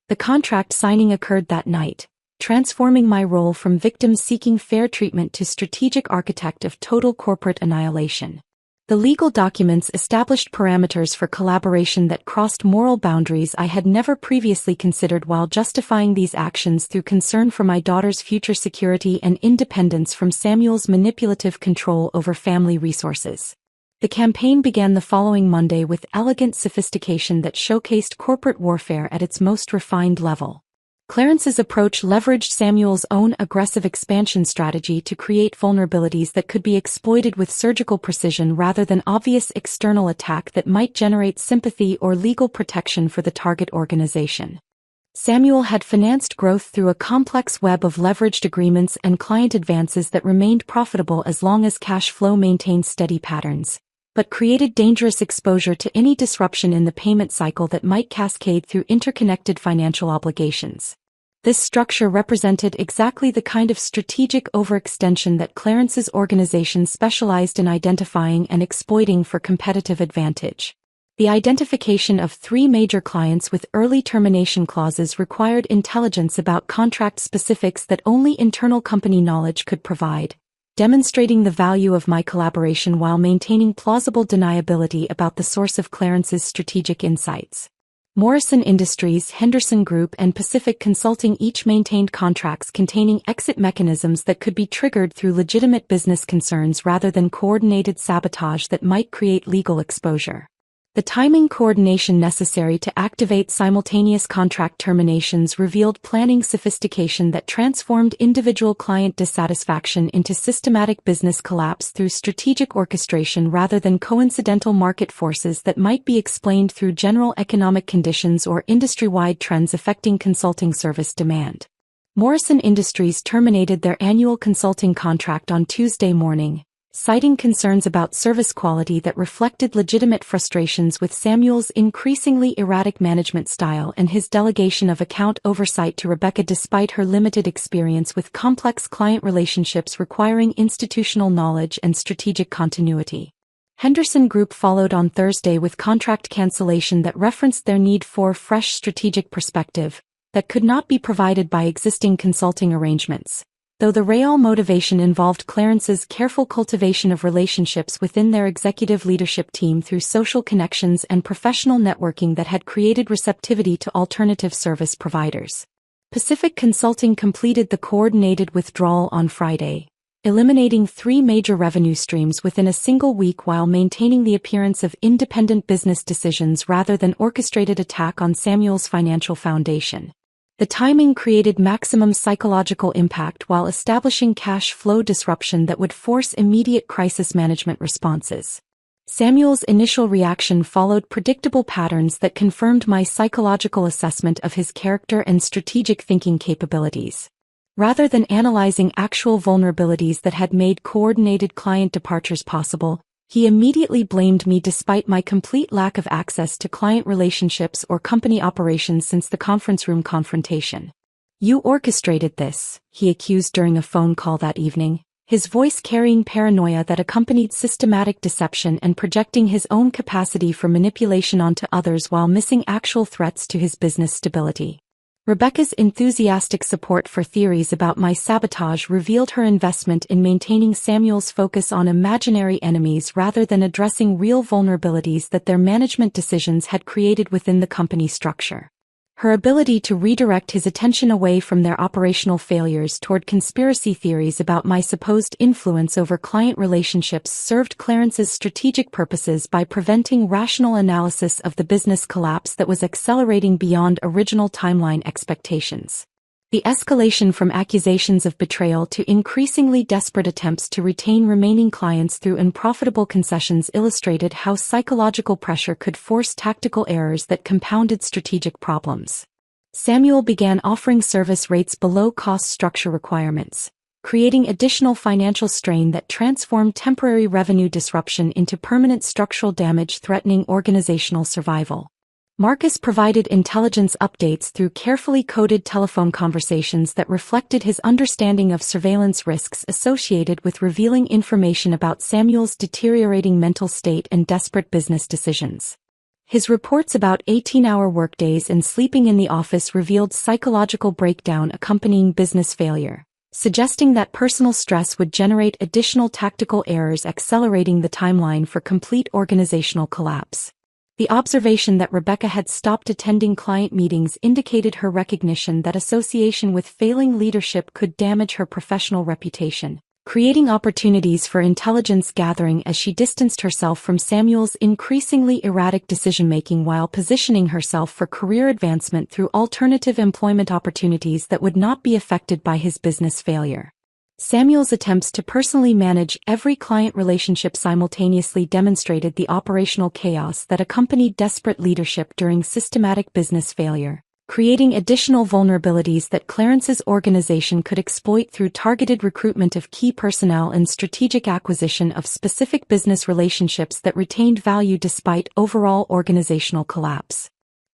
The contract signing occurred that night, transforming my role from victim seeking fair treatment to strategic architect of total corporate annihilation. The legal documents established parameters for collaboration that crossed moral boundaries I had never previously considered while justifying these actions through concern for my daughter's future security and independence from Samuel's manipulative control over family resources. The campaign began the following Monday with elegant sophistication that showcased corporate warfare at its most refined level. Clarence's approach leveraged Samuel's own aggressive expansion strategy to create vulnerabilities that could be exploited with surgical precision rather than obvious external attack that might generate sympathy or legal protection for the target organization. Samuel had financed growth through a complex web of leveraged agreements and client advances that remained profitable as long as cash flow maintained steady patterns, but created dangerous exposure to any disruption in the payment cycle that might cascade through interconnected financial obligations. This structure represented exactly the kind of strategic overextension that Clarence's organization specialized in identifying and exploiting for competitive advantage. The identification of 3 major clients with early termination clauses required intelligence about contract specifics that only internal company knowledge could provide, demonstrating the value of my collaboration while maintaining plausible deniability about the source of Clarence's strategic insights. Morrison Industries, Henderson Group, and Pacific Consulting each maintained contracts containing exit mechanisms that could be triggered through legitimate business concerns rather than coordinated sabotage that might create legal exposure. The timing coordination necessary to activate simultaneous contract terminations revealed planning sophistication that transformed individual client dissatisfaction into systematic business collapse through strategic orchestration rather than coincidental market forces that might be explained through general economic conditions or industry-wide trends affecting consulting service demand. Morrison Industries terminated their annual consulting contract on Tuesday morning, citing concerns about service quality that reflected legitimate frustrations with Samuel's increasingly erratic management style and his delegation of account oversight to Rebecca despite her limited experience with complex client relationships requiring institutional knowledge and strategic continuity. Henderson Group followed on Thursday with contract cancellation that referenced their need for fresh strategic perspective that could not be provided by existing consulting arrangements, though the real motivation involved Clarence's careful cultivation of relationships within their executive leadership team through social connections and professional networking that had created receptivity to alternative service providers. Pacific Consulting completed the coordinated withdrawal on Friday, eliminating 3 major revenue streams within a single week while maintaining the appearance of independent business decisions rather than orchestrated attack on Samuel's financial foundation. The timing created maximum psychological impact while establishing cash flow disruption that would force immediate crisis management responses. Samuel's initial reaction followed predictable patterns that confirmed my psychological assessment of his character and strategic thinking capabilities. Rather than analyzing actual vulnerabilities that had made coordinated client departures possible, he immediately blamed me despite my complete lack of access to client relationships or company operations since the conference room confrontation. "You orchestrated this," he accused during a phone call that evening, his voice carrying paranoia that accompanied systematic deception and projecting his own capacity for manipulation onto others while missing actual threats to his business stability. Rebecca's enthusiastic support for theories about my sabotage revealed her investment in maintaining Samuel's focus on imaginary enemies rather than addressing real vulnerabilities that their management decisions had created within the company structure. Her ability to redirect his attention away from their operational failures toward conspiracy theories about my supposed influence over client relationships served Clarence's strategic purposes by preventing rational analysis of the business collapse that was accelerating beyond original timeline expectations. The escalation from accusations of betrayal to increasingly desperate attempts to retain remaining clients through unprofitable concessions illustrated how psychological pressure could force tactical errors that compounded strategic problems. Samuel began offering service rates below cost structure requirements, creating additional financial strain that transformed temporary revenue disruption into permanent structural damage threatening organizational survival. Marcus provided intelligence updates through carefully coded telephone conversations that reflected his understanding of surveillance risks associated with revealing information about Samuel's deteriorating mental state and desperate business decisions. His reports about 18-hour workdays and sleeping in the office revealed psychological breakdown accompanying business failure, suggesting that personal stress would generate additional tactical errors accelerating the timeline for complete organizational collapse. The observation that Rebecca had stopped attending client meetings indicated her recognition that association with failing leadership could damage her professional reputation, creating opportunities for intelligence gathering as she distanced herself from Samuel's increasingly erratic decision-making while positioning herself for career advancement through alternative employment opportunities that would not be affected by his business failure. Samuel's attempts to personally manage every client relationship simultaneously demonstrated the operational chaos that accompanied desperate leadership during systematic business failure, creating additional vulnerabilities that Clarence's organization could exploit through targeted recruitment of key personnel and strategic acquisition of specific business relationships that retained value despite overall organizational collapse.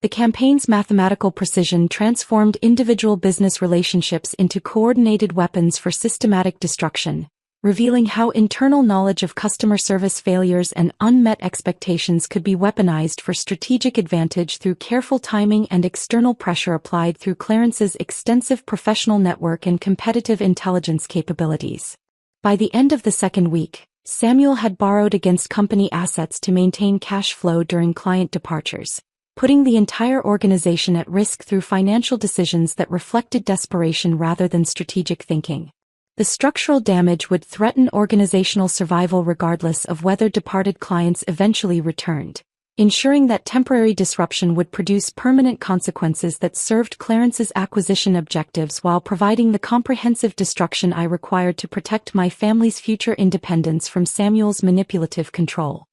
The campaign's mathematical precision transformed individual business relationships into coordinated weapons for systematic destruction, revealing how internal knowledge of customer service failures and unmet expectations could be weaponized for strategic advantage through careful timing and external pressure applied through Clarence's extensive professional network and competitive intelligence capabilities. By the end of the second week, Samuel had borrowed against company assets to maintain cash flow during client departures, putting the entire organization at risk through financial decisions that reflected desperation rather than strategic thinking. The structural damage would threaten organizational survival regardless of whether departed clients eventually returned, ensuring that temporary disruption would produce permanent consequences that served Clarence's acquisition objectives while providing the comprehensive destruction I required to protect my family's future independence from Samuel's manipulative control.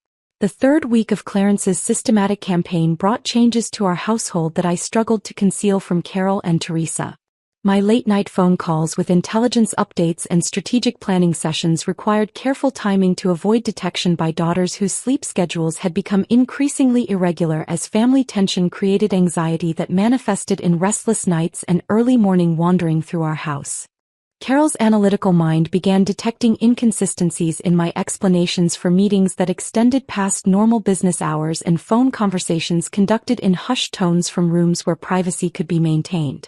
The third week of Clarence's systematic campaign brought changes to our household that I struggled to conceal from Carol and Teresa. My late-night phone calls with intelligence updates and strategic planning sessions required careful timing to avoid detection by daughters whose sleep schedules had become increasingly irregular as family tension created anxiety that manifested in restless nights and early morning wandering through our house. Carol's analytical mind began detecting inconsistencies in my explanations for meetings that extended past normal business hours and phone conversations conducted in hushed tones from rooms where privacy could be maintained.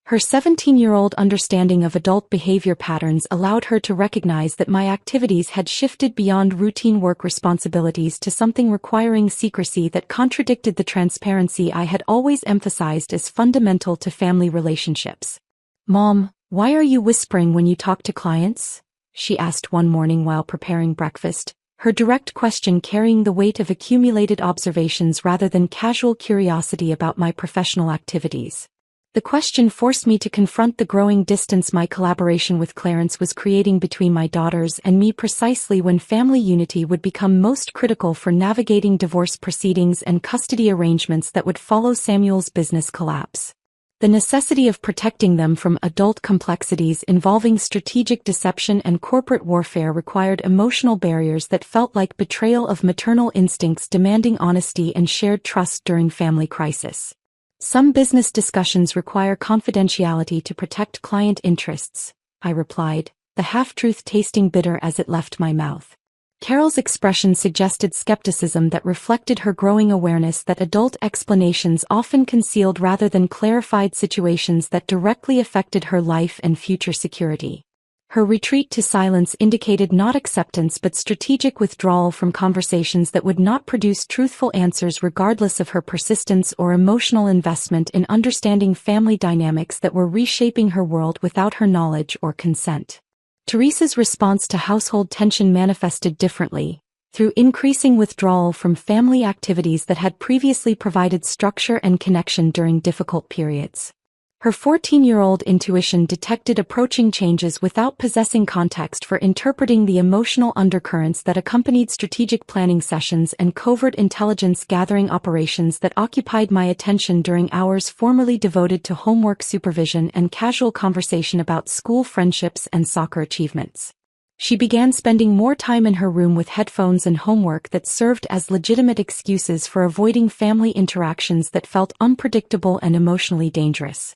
Her 17-year-old understanding of adult behavior patterns allowed her to recognize that my activities had shifted beyond routine work responsibilities to something requiring secrecy that contradicted the transparency I had always emphasized as fundamental to family relationships. "Mom, why are you whispering when you talk to clients?" she asked one morning while preparing breakfast, her direct question carrying the weight of accumulated observations rather than casual curiosity about my professional activities. The question forced me to confront the growing distance my collaboration with Clarence was creating between my daughters and me precisely when family unity would become most critical for navigating divorce proceedings and custody arrangements that would follow Samuel's business collapse. The necessity of protecting them from adult complexities involving strategic deception and corporate warfare required emotional barriers that felt like betrayal of maternal instincts demanding honesty and shared trust during family crisis. "Some business discussions require confidentiality to protect client interests," I replied, the half-truth tasting bitter as it left my mouth. Carol's expression suggested skepticism that reflected her growing awareness that adult explanations often concealed rather than clarified situations that directly affected her life and future security. Her retreat to silence indicated not acceptance but strategic withdrawal from conversations that would not produce truthful answers regardless of her persistence or emotional investment in understanding family dynamics that were reshaping her world without her knowledge or consent. Teresa's response to household tension manifested differently, through increasing withdrawal from family activities that had previously provided structure and connection during difficult periods. Her 14-year-old intuition detected approaching changes without possessing context for interpreting the emotional undercurrents that accompanied strategic planning sessions and covert intelligence gathering operations that occupied my attention during hours formerly devoted to homework supervision and casual conversation about school friendships and soccer achievements. She began spending more time in her room with headphones and homework that served as legitimate excuses for avoiding family interactions that felt unpredictable and emotionally dangerous.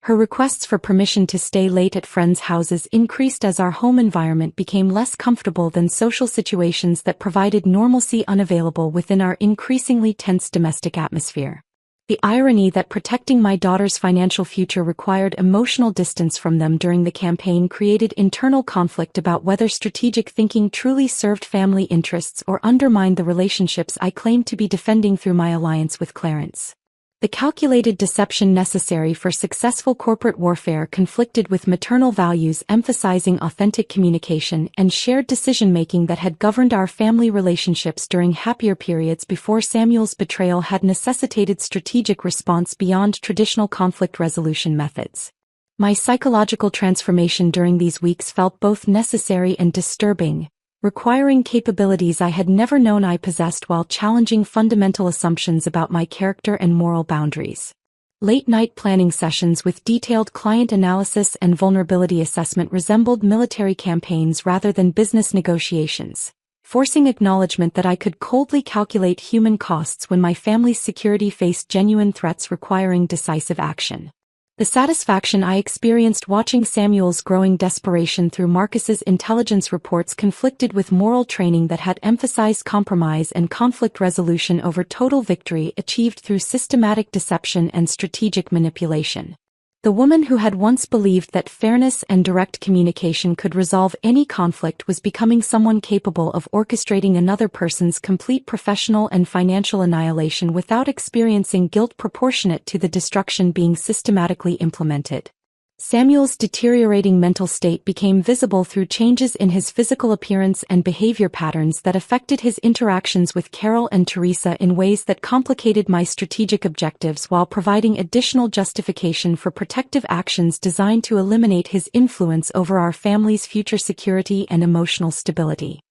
Her requests for permission to stay late at friends' houses increased as our home environment became less comfortable than social situations that provided normalcy unavailable within our increasingly tense domestic atmosphere. The irony that protecting my daughter's financial future required emotional distance from them during the campaign created internal conflict about whether strategic thinking truly served family interests or undermined the relationships I claimed to be defending through my alliance with Clarence. The calculated deception necessary for successful corporate warfare conflicted with maternal values emphasizing authentic communication and shared decision-making that had governed our family relationships during happier periods before Samuel's betrayal had necessitated strategic response beyond traditional conflict resolution methods. My psychological transformation during these weeks felt both necessary and disturbing, requiring capabilities I had never known I possessed while challenging fundamental assumptions about my character and moral boundaries. Late-night planning sessions with detailed client analysis and vulnerability assessment resembled military campaigns rather than business negotiations, forcing acknowledgement that I could coldly calculate human costs when my family's security faced genuine threats requiring decisive action. The satisfaction I experienced watching Samuel's growing desperation through Marcus's intelligence reports conflicted with moral training that had emphasized compromise and conflict resolution over total victory achieved through systematic deception and strategic manipulation. The woman who had once believed that fairness and direct communication could resolve any conflict was becoming someone capable of orchestrating another person's complete professional and financial annihilation without experiencing guilt proportionate to the destruction being systematically implemented. Samuel's deteriorating mental state became visible through changes in his physical appearance and behavior patterns that affected his interactions with Carol and Teresa in ways that complicated my strategic objectives while providing additional justification for protective actions designed to eliminate his influence over our family's future security and emotional stability.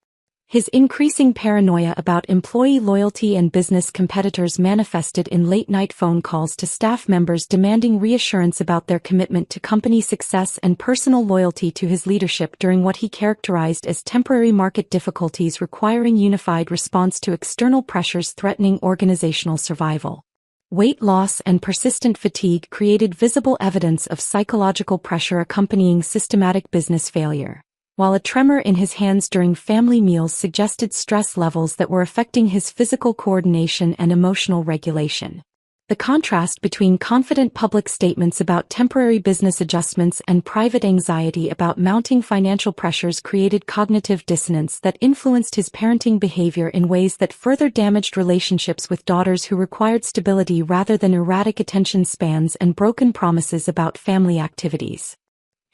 His increasing paranoia about employee loyalty and business competitors manifested in late-night phone calls to staff members demanding reassurance about their commitment to company success and personal loyalty to his leadership during what he characterized as temporary market difficulties requiring unified response to external pressures threatening organizational survival. Weight loss and persistent fatigue created visible evidence of psychological pressure accompanying systematic business failure, while a tremor in his hands during family meals suggested stress levels that were affecting his physical coordination and emotional regulation. The contrast between confident public statements about temporary business adjustments and private anxiety about mounting financial pressures created cognitive dissonance that influenced his parenting behavior in ways that further damaged relationships with daughters who required stability rather than erratic attention spans and broken promises about family activities.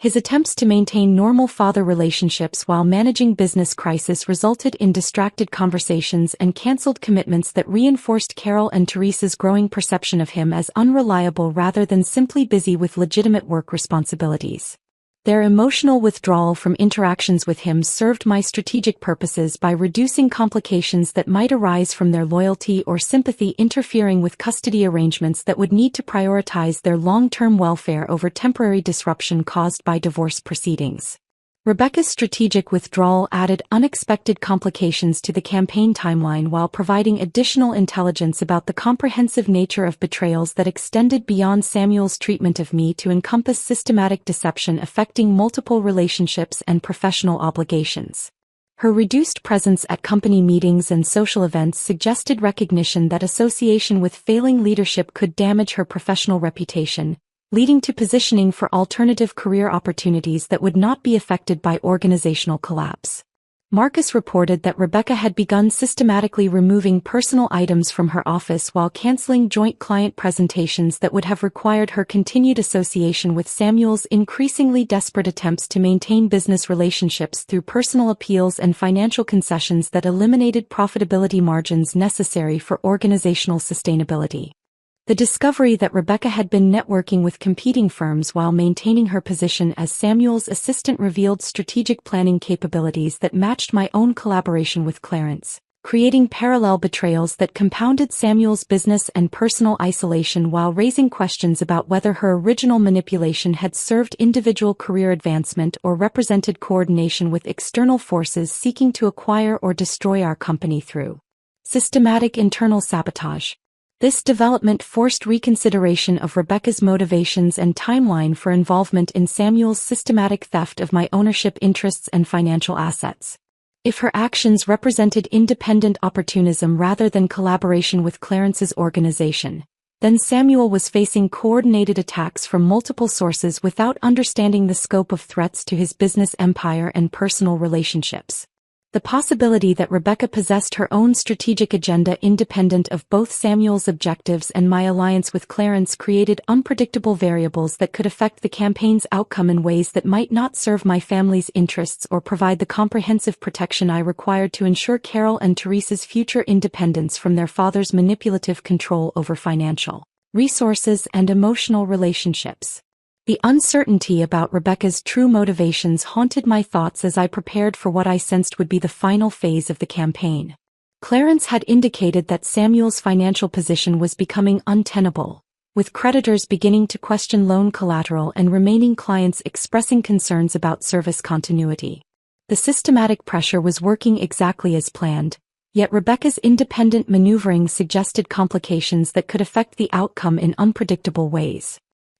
His attempts to maintain normal father relationships while managing business crisis resulted in distracted conversations and canceled commitments that reinforced Carol and Teresa's growing perception of him as unreliable rather than simply busy with legitimate work responsibilities. Their emotional withdrawal from interactions with him served my strategic purposes by reducing complications that might arise from their loyalty or sympathy interfering with custody arrangements that would need to prioritize their long-term welfare over temporary disruption caused by divorce proceedings. Rebecca's strategic withdrawal added unexpected complications to the campaign timeline while providing additional intelligence about the comprehensive nature of betrayals that extended beyond Samuel's treatment of me to encompass systematic deception affecting multiple relationships and professional obligations. Her reduced presence at company meetings and social events suggested recognition that association with failing leadership could damage her professional reputation, leading to positioning for alternative career opportunities that would not be affected by organizational collapse. Marcus reported that Rebecca had begun systematically removing personal items from her office while canceling joint client presentations that would have required her continued association with Samuel's increasingly desperate attempts to maintain business relationships through personal appeals and financial concessions that eliminated profitability margins necessary for organizational sustainability. The discovery that Rebecca had been networking with competing firms while maintaining her position as Samuel's assistant revealed strategic planning capabilities that matched my own collaboration with Clarence, creating parallel betrayals that compounded Samuel's business and personal isolation while raising questions about whether her original manipulation had served individual career advancement or represented coordination with external forces seeking to acquire or destroy our company through systematic internal sabotage. This development forced reconsideration of Rebecca's motivations and timeline for involvement in Samuel's systematic theft of my ownership interests and financial assets. If her actions represented independent opportunism rather than collaboration with Clarence's organization, then Samuel was facing coordinated attacks from multiple sources without understanding the scope of threats to his business empire and personal relationships. The possibility that Rebecca possessed her own strategic agenda independent of both Samuel's objectives and my alliance with Clarence created unpredictable variables that could affect the campaign's outcome in ways that might not serve my family's interests or provide the comprehensive protection I required to ensure Carol and Teresa's future independence from their father's manipulative control over financial resources and emotional relationships. The uncertainty about Rebecca's true motivations haunted my thoughts as I prepared for what I sensed would be the final phase of the campaign. Clarence had indicated that Samuel's financial position was becoming untenable, with creditors beginning to question loan collateral and remaining clients expressing concerns about service continuity. The systematic pressure was working exactly as planned, yet Rebecca's independent maneuvering suggested complications that could affect the outcome in unpredictable ways.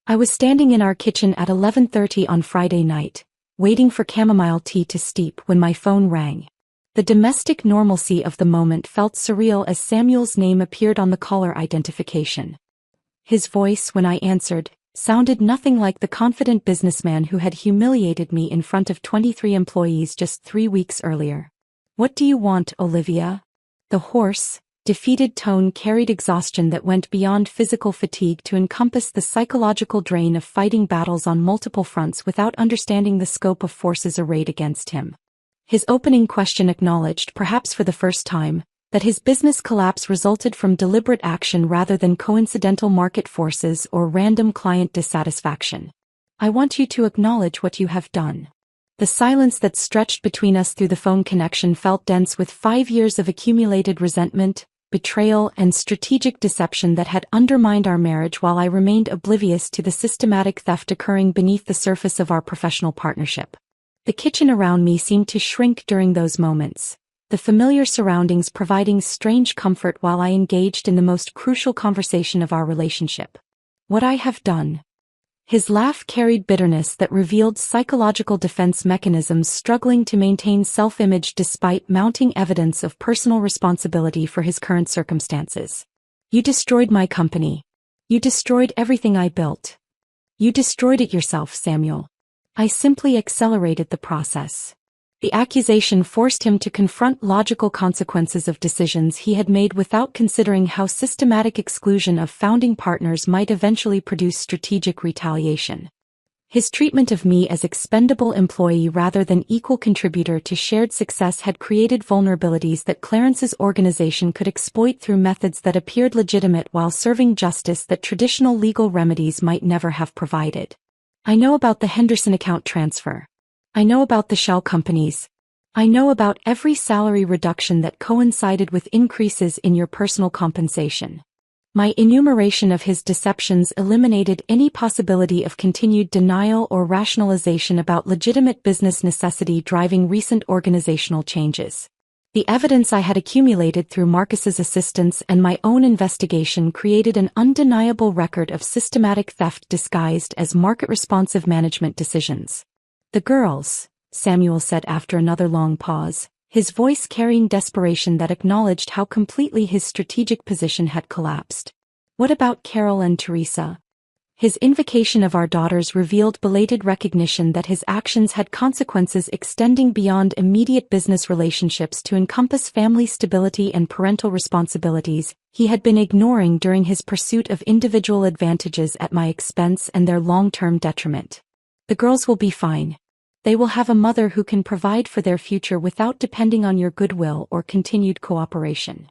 I was standing in our kitchen at 11:30 on Friday night, waiting for chamomile tea to steep when my phone rang. The domestic normalcy of the moment felt surreal as Samuel's name appeared on the caller identification. His voice, when I answered, sounded nothing like the confident businessman who had humiliated me in front of 23 employees just 3 weeks earlier. "What do you want, Olivia?" The hoarse, defeated tone carried exhaustion that went beyond physical fatigue to encompass the psychological drain of fighting battles on multiple fronts without understanding the scope of forces arrayed against him. His opening question acknowledged, perhaps for the first time, that his business collapse resulted from deliberate action rather than coincidental market forces or random client dissatisfaction. "I want you to acknowledge what you have done." The silence that stretched between us through the phone connection felt dense with 5 years of accumulated resentment, betrayal, and strategic deception that had undermined our marriage while I remained oblivious to the systematic theft occurring beneath the surface of our professional partnership. The kitchen around me seemed to shrink during those moments, the familiar surroundings providing strange comfort while I engaged in the most crucial conversation of our relationship. "What I have done." His laugh carried bitterness that revealed psychological defense mechanisms struggling to maintain self-image despite mounting evidence of personal responsibility for his current circumstances. "You destroyed my company. You destroyed everything I built. You destroyed it yourself, Samuel. I simply accelerated the process." The accusation forced him to confront logical consequences of decisions he had made without considering how systematic exclusion of founding partners might eventually produce strategic retaliation. His treatment of me as expendable employee rather than equal contributor to shared success had created vulnerabilities that Clarence's organization could exploit through methods that appeared legitimate while serving justice that traditional legal remedies might never have provided. "I know about the Henderson account transfer. I know about the shell companies. I know about every salary reduction that coincided with increases in your personal compensation." My enumeration of his deceptions eliminated any possibility of continued denial or rationalization about legitimate business necessity driving recent organizational changes. The evidence I had accumulated through Marcus's assistance and my own investigation created an undeniable record of systematic theft disguised as market-responsive management decisions. "The girls," Samuel said after another long pause, his voice carrying desperation that acknowledged how completely his strategic position had collapsed. "What about Carol and Teresa?" His invocation of our daughters revealed belated recognition that his actions had consequences extending beyond immediate business relationships to encompass family stability and parental responsibilities he had been ignoring during his pursuit of individual advantages at my expense and their long-term detriment. The girls will be fine. They will have a mother who can provide for their future without depending on your goodwill or continued cooperation.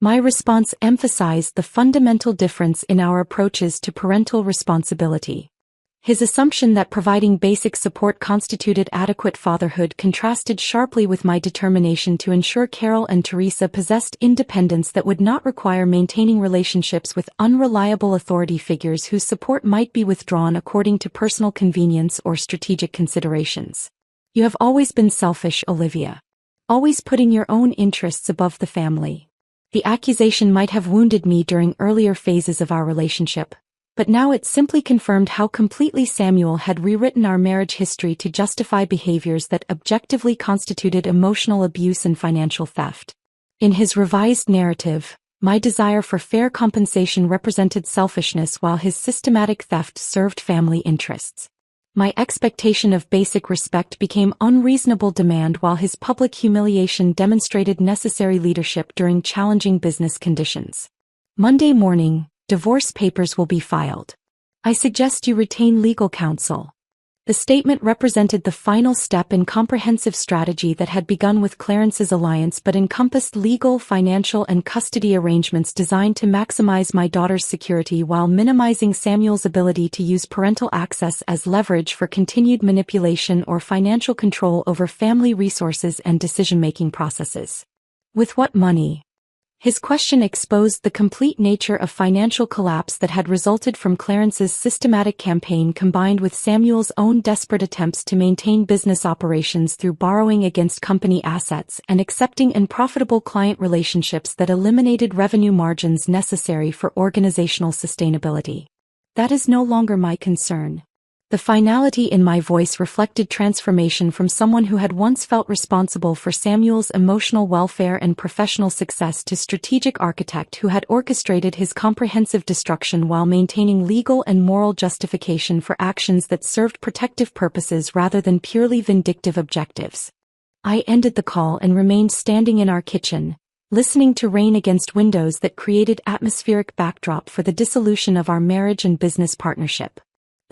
My response emphasized the fundamental difference in our approaches to parental responsibility. His assumption that providing basic support constituted adequate fatherhood contrasted sharply with my determination to ensure Carol and Teresa possessed independence that would not require maintaining relationships with unreliable authority figures whose support might be withdrawn according to personal convenience or strategic considerations. You have always been selfish, Olivia. Always putting your own interests above the family. The accusation might have wounded me during earlier phases of our relationship, but now it simply confirmed how completely Samuel had rewritten our marriage history to justify behaviors that objectively constituted emotional abuse and financial theft. In his revised narrative, my desire for fair compensation represented selfishness while his systematic theft served family interests. My expectation of basic respect became unreasonable demand while his public humiliation demonstrated necessary leadership during challenging business conditions. Monday morning, divorce papers will be filed. I suggest you retain legal counsel. The statement represented the final step in comprehensive strategy that had begun with Clarence's alliance but encompassed legal, financial, and custody arrangements designed to maximize my daughter's security while minimizing Samuel's ability to use parental access as leverage for continued manipulation or financial control over family resources and decision-making processes. With what money? His question exposed the complete nature of financial collapse that had resulted from Clarence's systematic campaign combined with Samuel's own desperate attempts to maintain business operations through borrowing against company assets and accepting unprofitable client relationships that eliminated revenue margins necessary for organizational sustainability. That is no longer my concern. The finality in my voice reflected transformation from someone who had once felt responsible for Samuel's emotional welfare and professional success to strategic architect who had orchestrated his comprehensive destruction while maintaining legal and moral justification for actions that served protective purposes rather than purely vindictive objectives. I ended the call and remained standing in our kitchen, listening to rain against windows that created atmospheric backdrop for the dissolution of our marriage and business partnership.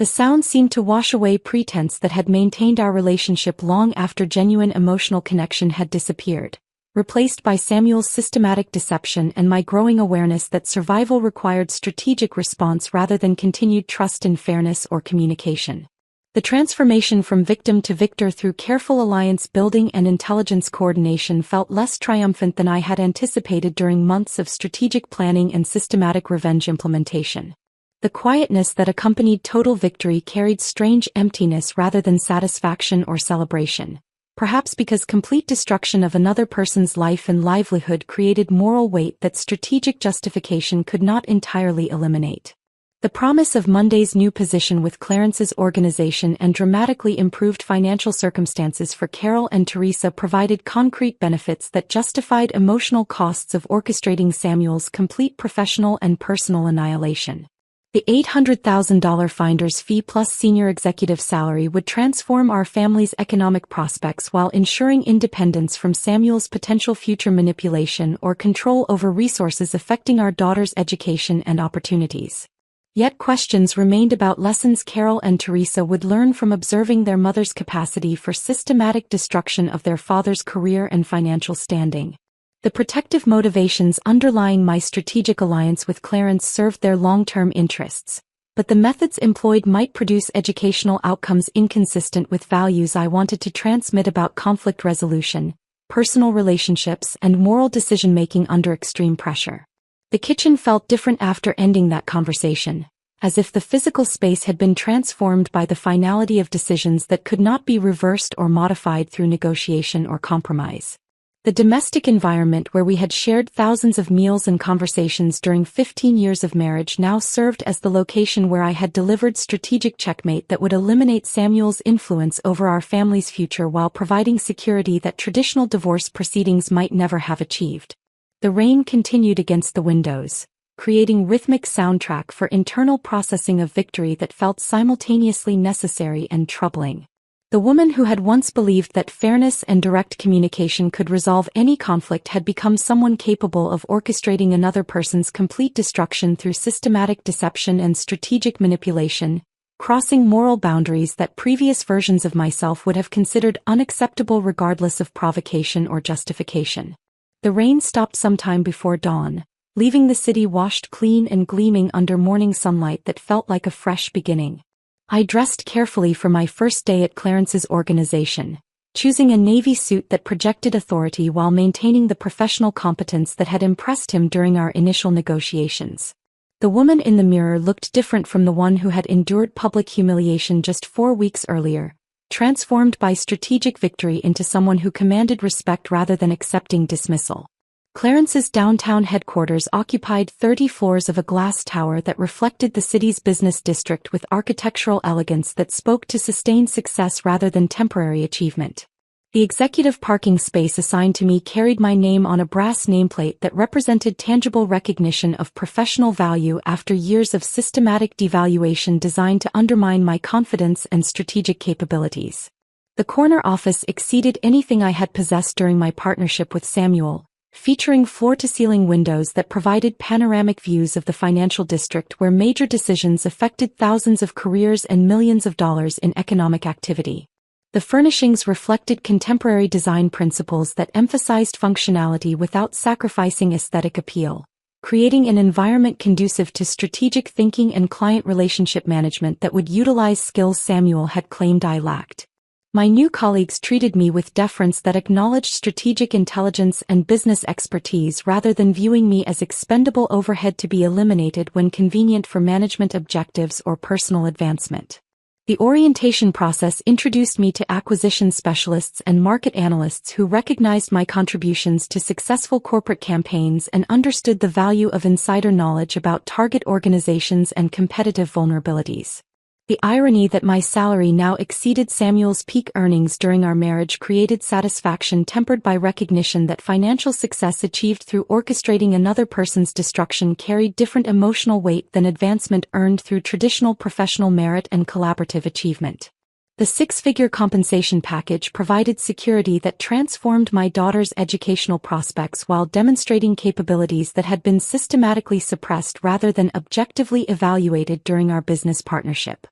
The sound seemed to wash away pretense that had maintained our relationship long after genuine emotional connection had disappeared, replaced by Samuel's systematic deception and my growing awareness that survival required strategic response rather than continued trust in fairness or communication. The transformation from victim to victor through careful alliance building and intelligence coordination felt less triumphant than I had anticipated during months of strategic planning and systematic revenge implementation. The quietness that accompanied total victory carried strange emptiness rather than satisfaction or celebration, perhaps because complete destruction of another person's life and livelihood created moral weight that strategic justification could not entirely eliminate. The promise of Monday's new position with Clarence's organization and dramatically improved financial circumstances for Carol and Teresa provided concrete benefits that justified emotional costs of orchestrating Samuel's complete professional and personal annihilation. The $800,000 finder's fee plus senior executive salary would transform our family's economic prospects while ensuring independence from Samuel's potential future manipulation or control over resources affecting our daughter's education and opportunities. Yet questions remained about lessons Carol and Teresa would learn from observing their mother's capacity for systematic destruction of their father's career and financial standing. The protective motivations underlying my strategic alliance with Clarence served their long-term interests, but the methods employed might produce educational outcomes inconsistent with values I wanted to transmit about conflict resolution, personal relationships, and moral decision-making under extreme pressure. The kitchen felt different after ending that conversation, as if the physical space had been transformed by the finality of decisions that could not be reversed or modified through negotiation or compromise. The domestic environment where we had shared thousands of meals and conversations during 15 years of marriage now served as the location where I had delivered strategic checkmate that would eliminate Samuel's influence over our family's future while providing security that traditional divorce proceedings might never have achieved. The rain continued against the windows, creating rhythmic soundtrack for internal processing of victory that felt simultaneously necessary and troubling. The woman who had once believed that fairness and direct communication could resolve any conflict had become someone capable of orchestrating another person's complete destruction through systematic deception and strategic manipulation, crossing moral boundaries that previous versions of myself would have considered unacceptable regardless of provocation or justification. The rain stopped sometime before dawn, leaving the city washed clean and gleaming under morning sunlight that felt like a fresh beginning. I dressed carefully for my first day at Clarence's organization, choosing a navy suit that projected authority while maintaining the professional competence that had impressed him during our initial negotiations. The woman in the mirror looked different from the one who had endured public humiliation just 4 weeks earlier, transformed by strategic victory into someone who commanded respect rather than accepting dismissal. Clarence's downtown headquarters occupied 30 floors of a glass tower that reflected the city's business district with architectural elegance that spoke to sustained success rather than temporary achievement. The executive parking space assigned to me carried my name on a brass nameplate that represented tangible recognition of professional value after years of systematic devaluation designed to undermine my confidence and strategic capabilities. The corner office exceeded anything I had possessed during my partnership with Samuel, featuring floor-to-ceiling windows that provided panoramic views of the financial district where major decisions affected thousands of careers and millions of dollars in economic activity. The furnishings reflected contemporary design principles that emphasized functionality without sacrificing aesthetic appeal, creating an environment conducive to strategic thinking and client relationship management that would utilize skills Samuel had claimed I lacked. My new colleagues treated me with deference that acknowledged strategic intelligence and business expertise rather than viewing me as expendable overhead to be eliminated when convenient for management objectives or personal advancement. The orientation process introduced me to acquisition specialists and market analysts who recognized my contributions to successful corporate campaigns and understood the value of insider knowledge about target organizations and competitive vulnerabilities. The irony that my salary now exceeded Samuel's peak earnings during our marriage created satisfaction tempered by recognition that financial success achieved through orchestrating another person's destruction carried different emotional weight than advancement earned through traditional professional merit and collaborative achievement. The six-figure compensation package provided security that transformed my daughter's educational prospects while demonstrating capabilities that had been systematically suppressed rather than objectively evaluated during our business partnership.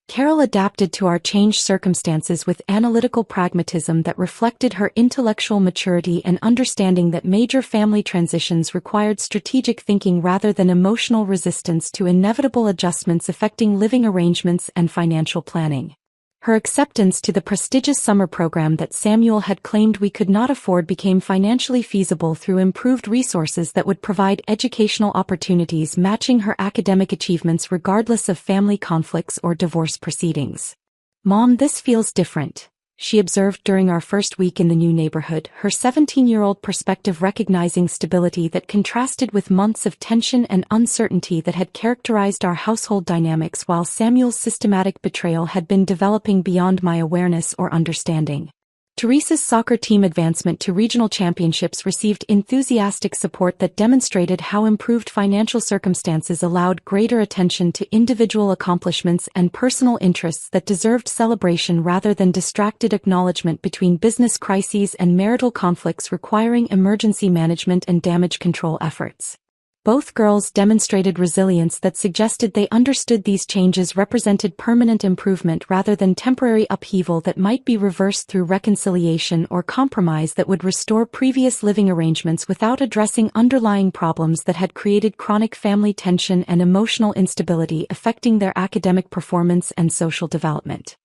Carol adapted to our changed circumstances with analytical pragmatism that reflected her intellectual maturity and understanding that major family transitions required strategic thinking rather than emotional resistance to inevitable adjustments affecting living arrangements and financial planning. Her acceptance to the prestigious summer program that Samuel had claimed we could not afford became financially feasible through improved resources that would provide educational opportunities matching her academic achievements regardless of family conflicts or divorce proceedings. "Mom, this feels different," she observed during our first week in the new neighborhood, her 17-year-old perspective recognizing stability that contrasted with months of tension and uncertainty that had characterized our household dynamics while Samuel's systematic betrayal had been developing beyond my awareness or understanding. Teresa's soccer team advancement to regional championships received enthusiastic support that demonstrated how improved financial circumstances allowed greater attention to individual accomplishments and personal interests that deserved celebration rather than distracted acknowledgement between business crises and marital conflicts requiring emergency management and damage control efforts. Both girls demonstrated resilience that suggested they understood these changes represented permanent improvement rather than temporary upheaval that might be reversed through reconciliation or compromise that would restore previous living arrangements without addressing underlying problems that had created chronic family tension and emotional instability affecting their academic performance and social development.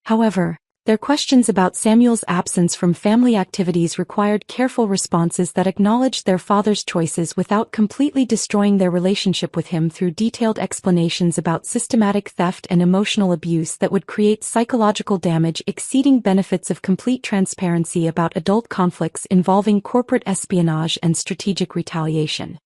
However, their questions about Samuel's absence from family activities required careful responses that acknowledged their father's choices without completely destroying their relationship with him through detailed explanations about systematic theft and emotional abuse that would create psychological damage exceeding benefits of complete transparency about adult conflicts involving corporate espionage and strategic retaliation.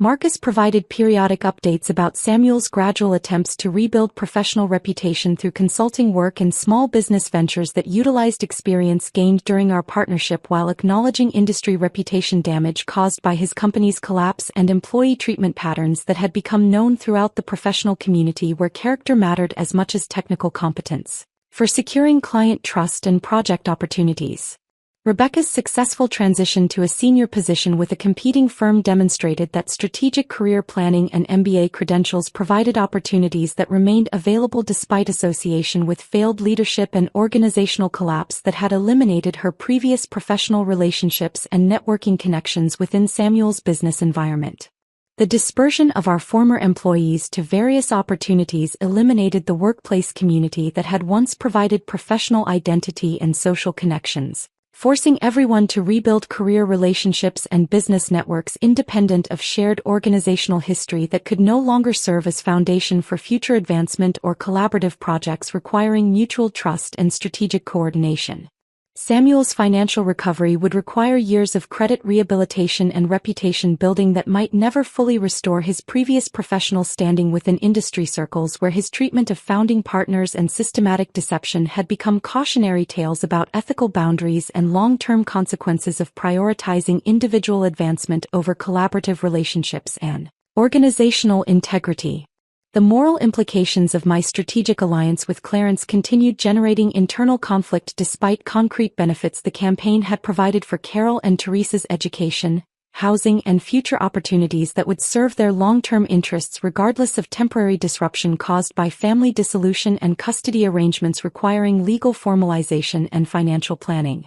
Marcus provided periodic updates about Samuel's gradual attempts to rebuild professional reputation through consulting work and small business ventures that utilized experience gained during our partnership, while acknowledging industry reputation damage caused by his company's collapse and employee treatment patterns that had become known throughout the professional community, where character mattered as much as technical competence for securing client trust and project opportunities. Rebecca's successful transition to a senior position with a competing firm demonstrated that strategic career planning and MBA credentials provided opportunities that remained available despite association with failed leadership and organizational collapse that had eliminated her previous professional relationships and networking connections within Samuel's business environment. The dispersion of our former employees to various opportunities eliminated the workplace community that had once provided professional identity and social connections, forcing everyone to rebuild career relationships and business networks independent of shared organizational history that could no longer serve as foundation for future advancement or collaborative projects requiring mutual trust and strategic coordination. Samuel's financial recovery would require years of credit rehabilitation and reputation building that might never fully restore his previous professional standing within industry circles, where his treatment of founding partners and systematic deception had become cautionary tales about ethical boundaries and long-term consequences of prioritizing individual advancement over collaborative relationships and organizational integrity. The moral implications of my strategic alliance with Clarence continued generating internal conflict despite concrete benefits the campaign had provided for Carol and Teresa's education, housing, and future opportunities that would serve their long-term interests regardless of temporary disruption caused by family dissolution and custody arrangements requiring legal formalization and financial planning.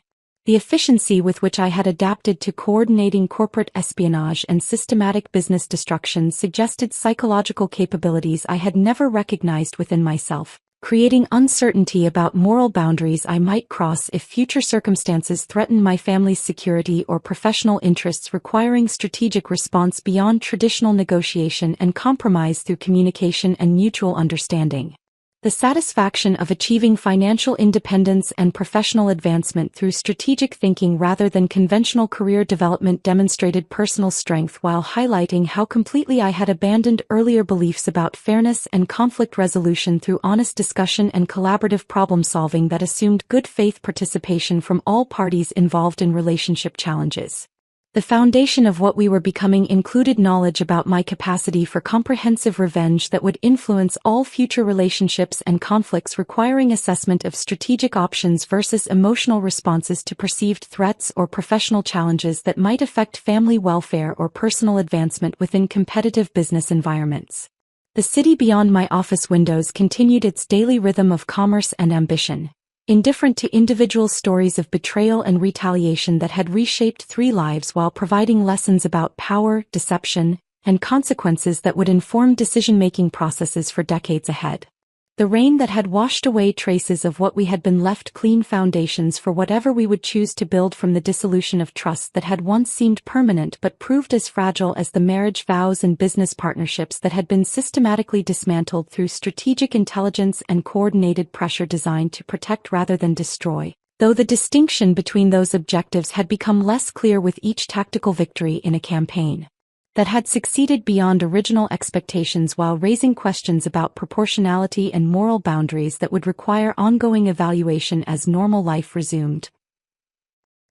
The efficiency with which I had adapted to coordinating corporate espionage and systematic business destruction suggested psychological capabilities I had never recognized within myself, creating uncertainty about moral boundaries I might cross if future circumstances threatened my family's security or professional interests requiring strategic response beyond traditional negotiation and compromise through communication and mutual understanding. The satisfaction of achieving financial independence and professional advancement through strategic thinking rather than conventional career development demonstrated personal strength while highlighting how completely I had abandoned earlier beliefs about fairness and conflict resolution through honest discussion and collaborative problem-solving that assumed good faith participation from all parties involved in relationship challenges. The foundation of what we were becoming included knowledge about my capacity for comprehensive revenge that would influence all future relationships and conflicts, requiring assessment of strategic options versus emotional responses to perceived threats or professional challenges that might affect family welfare or personal advancement within competitive business environments. The city beyond my office windows continued its daily rhythm of commerce and ambition, indifferent to individual stories of betrayal and retaliation that had reshaped 3 lives while providing lessons about power, deception, and consequences that would inform decision-making processes for decades ahead. The rain that had washed away traces of what we had been left clean foundations for whatever we would choose to build from the dissolution of trust that had once seemed permanent but proved as fragile as the marriage vows and business partnerships that had been systematically dismantled through strategic intelligence and coordinated pressure designed to protect rather than destroy, though the distinction between those objectives had become less clear with each tactical victory in a campaign that had succeeded beyond original expectations while raising questions about proportionality and moral boundaries that would require ongoing evaluation as normal life resumed.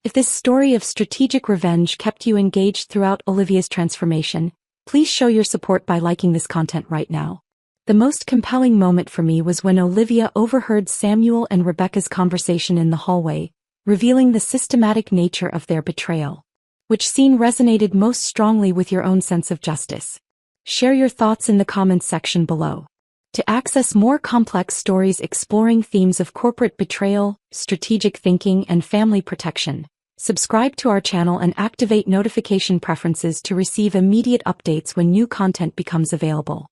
If this story of strategic revenge kept you engaged throughout Olivia's transformation, please show your support by liking this content right now. The most compelling moment for me was when Olivia overheard Samuel and Rebecca's conversation in the hallway, revealing the systematic nature of their betrayal. Which scene resonated most strongly with your own sense of justice? Share your thoughts in the comments section below. To access more complex stories exploring themes of corporate betrayal, strategic thinking, and family protection, subscribe to our channel and activate notification preferences to receive immediate updates when new content becomes available.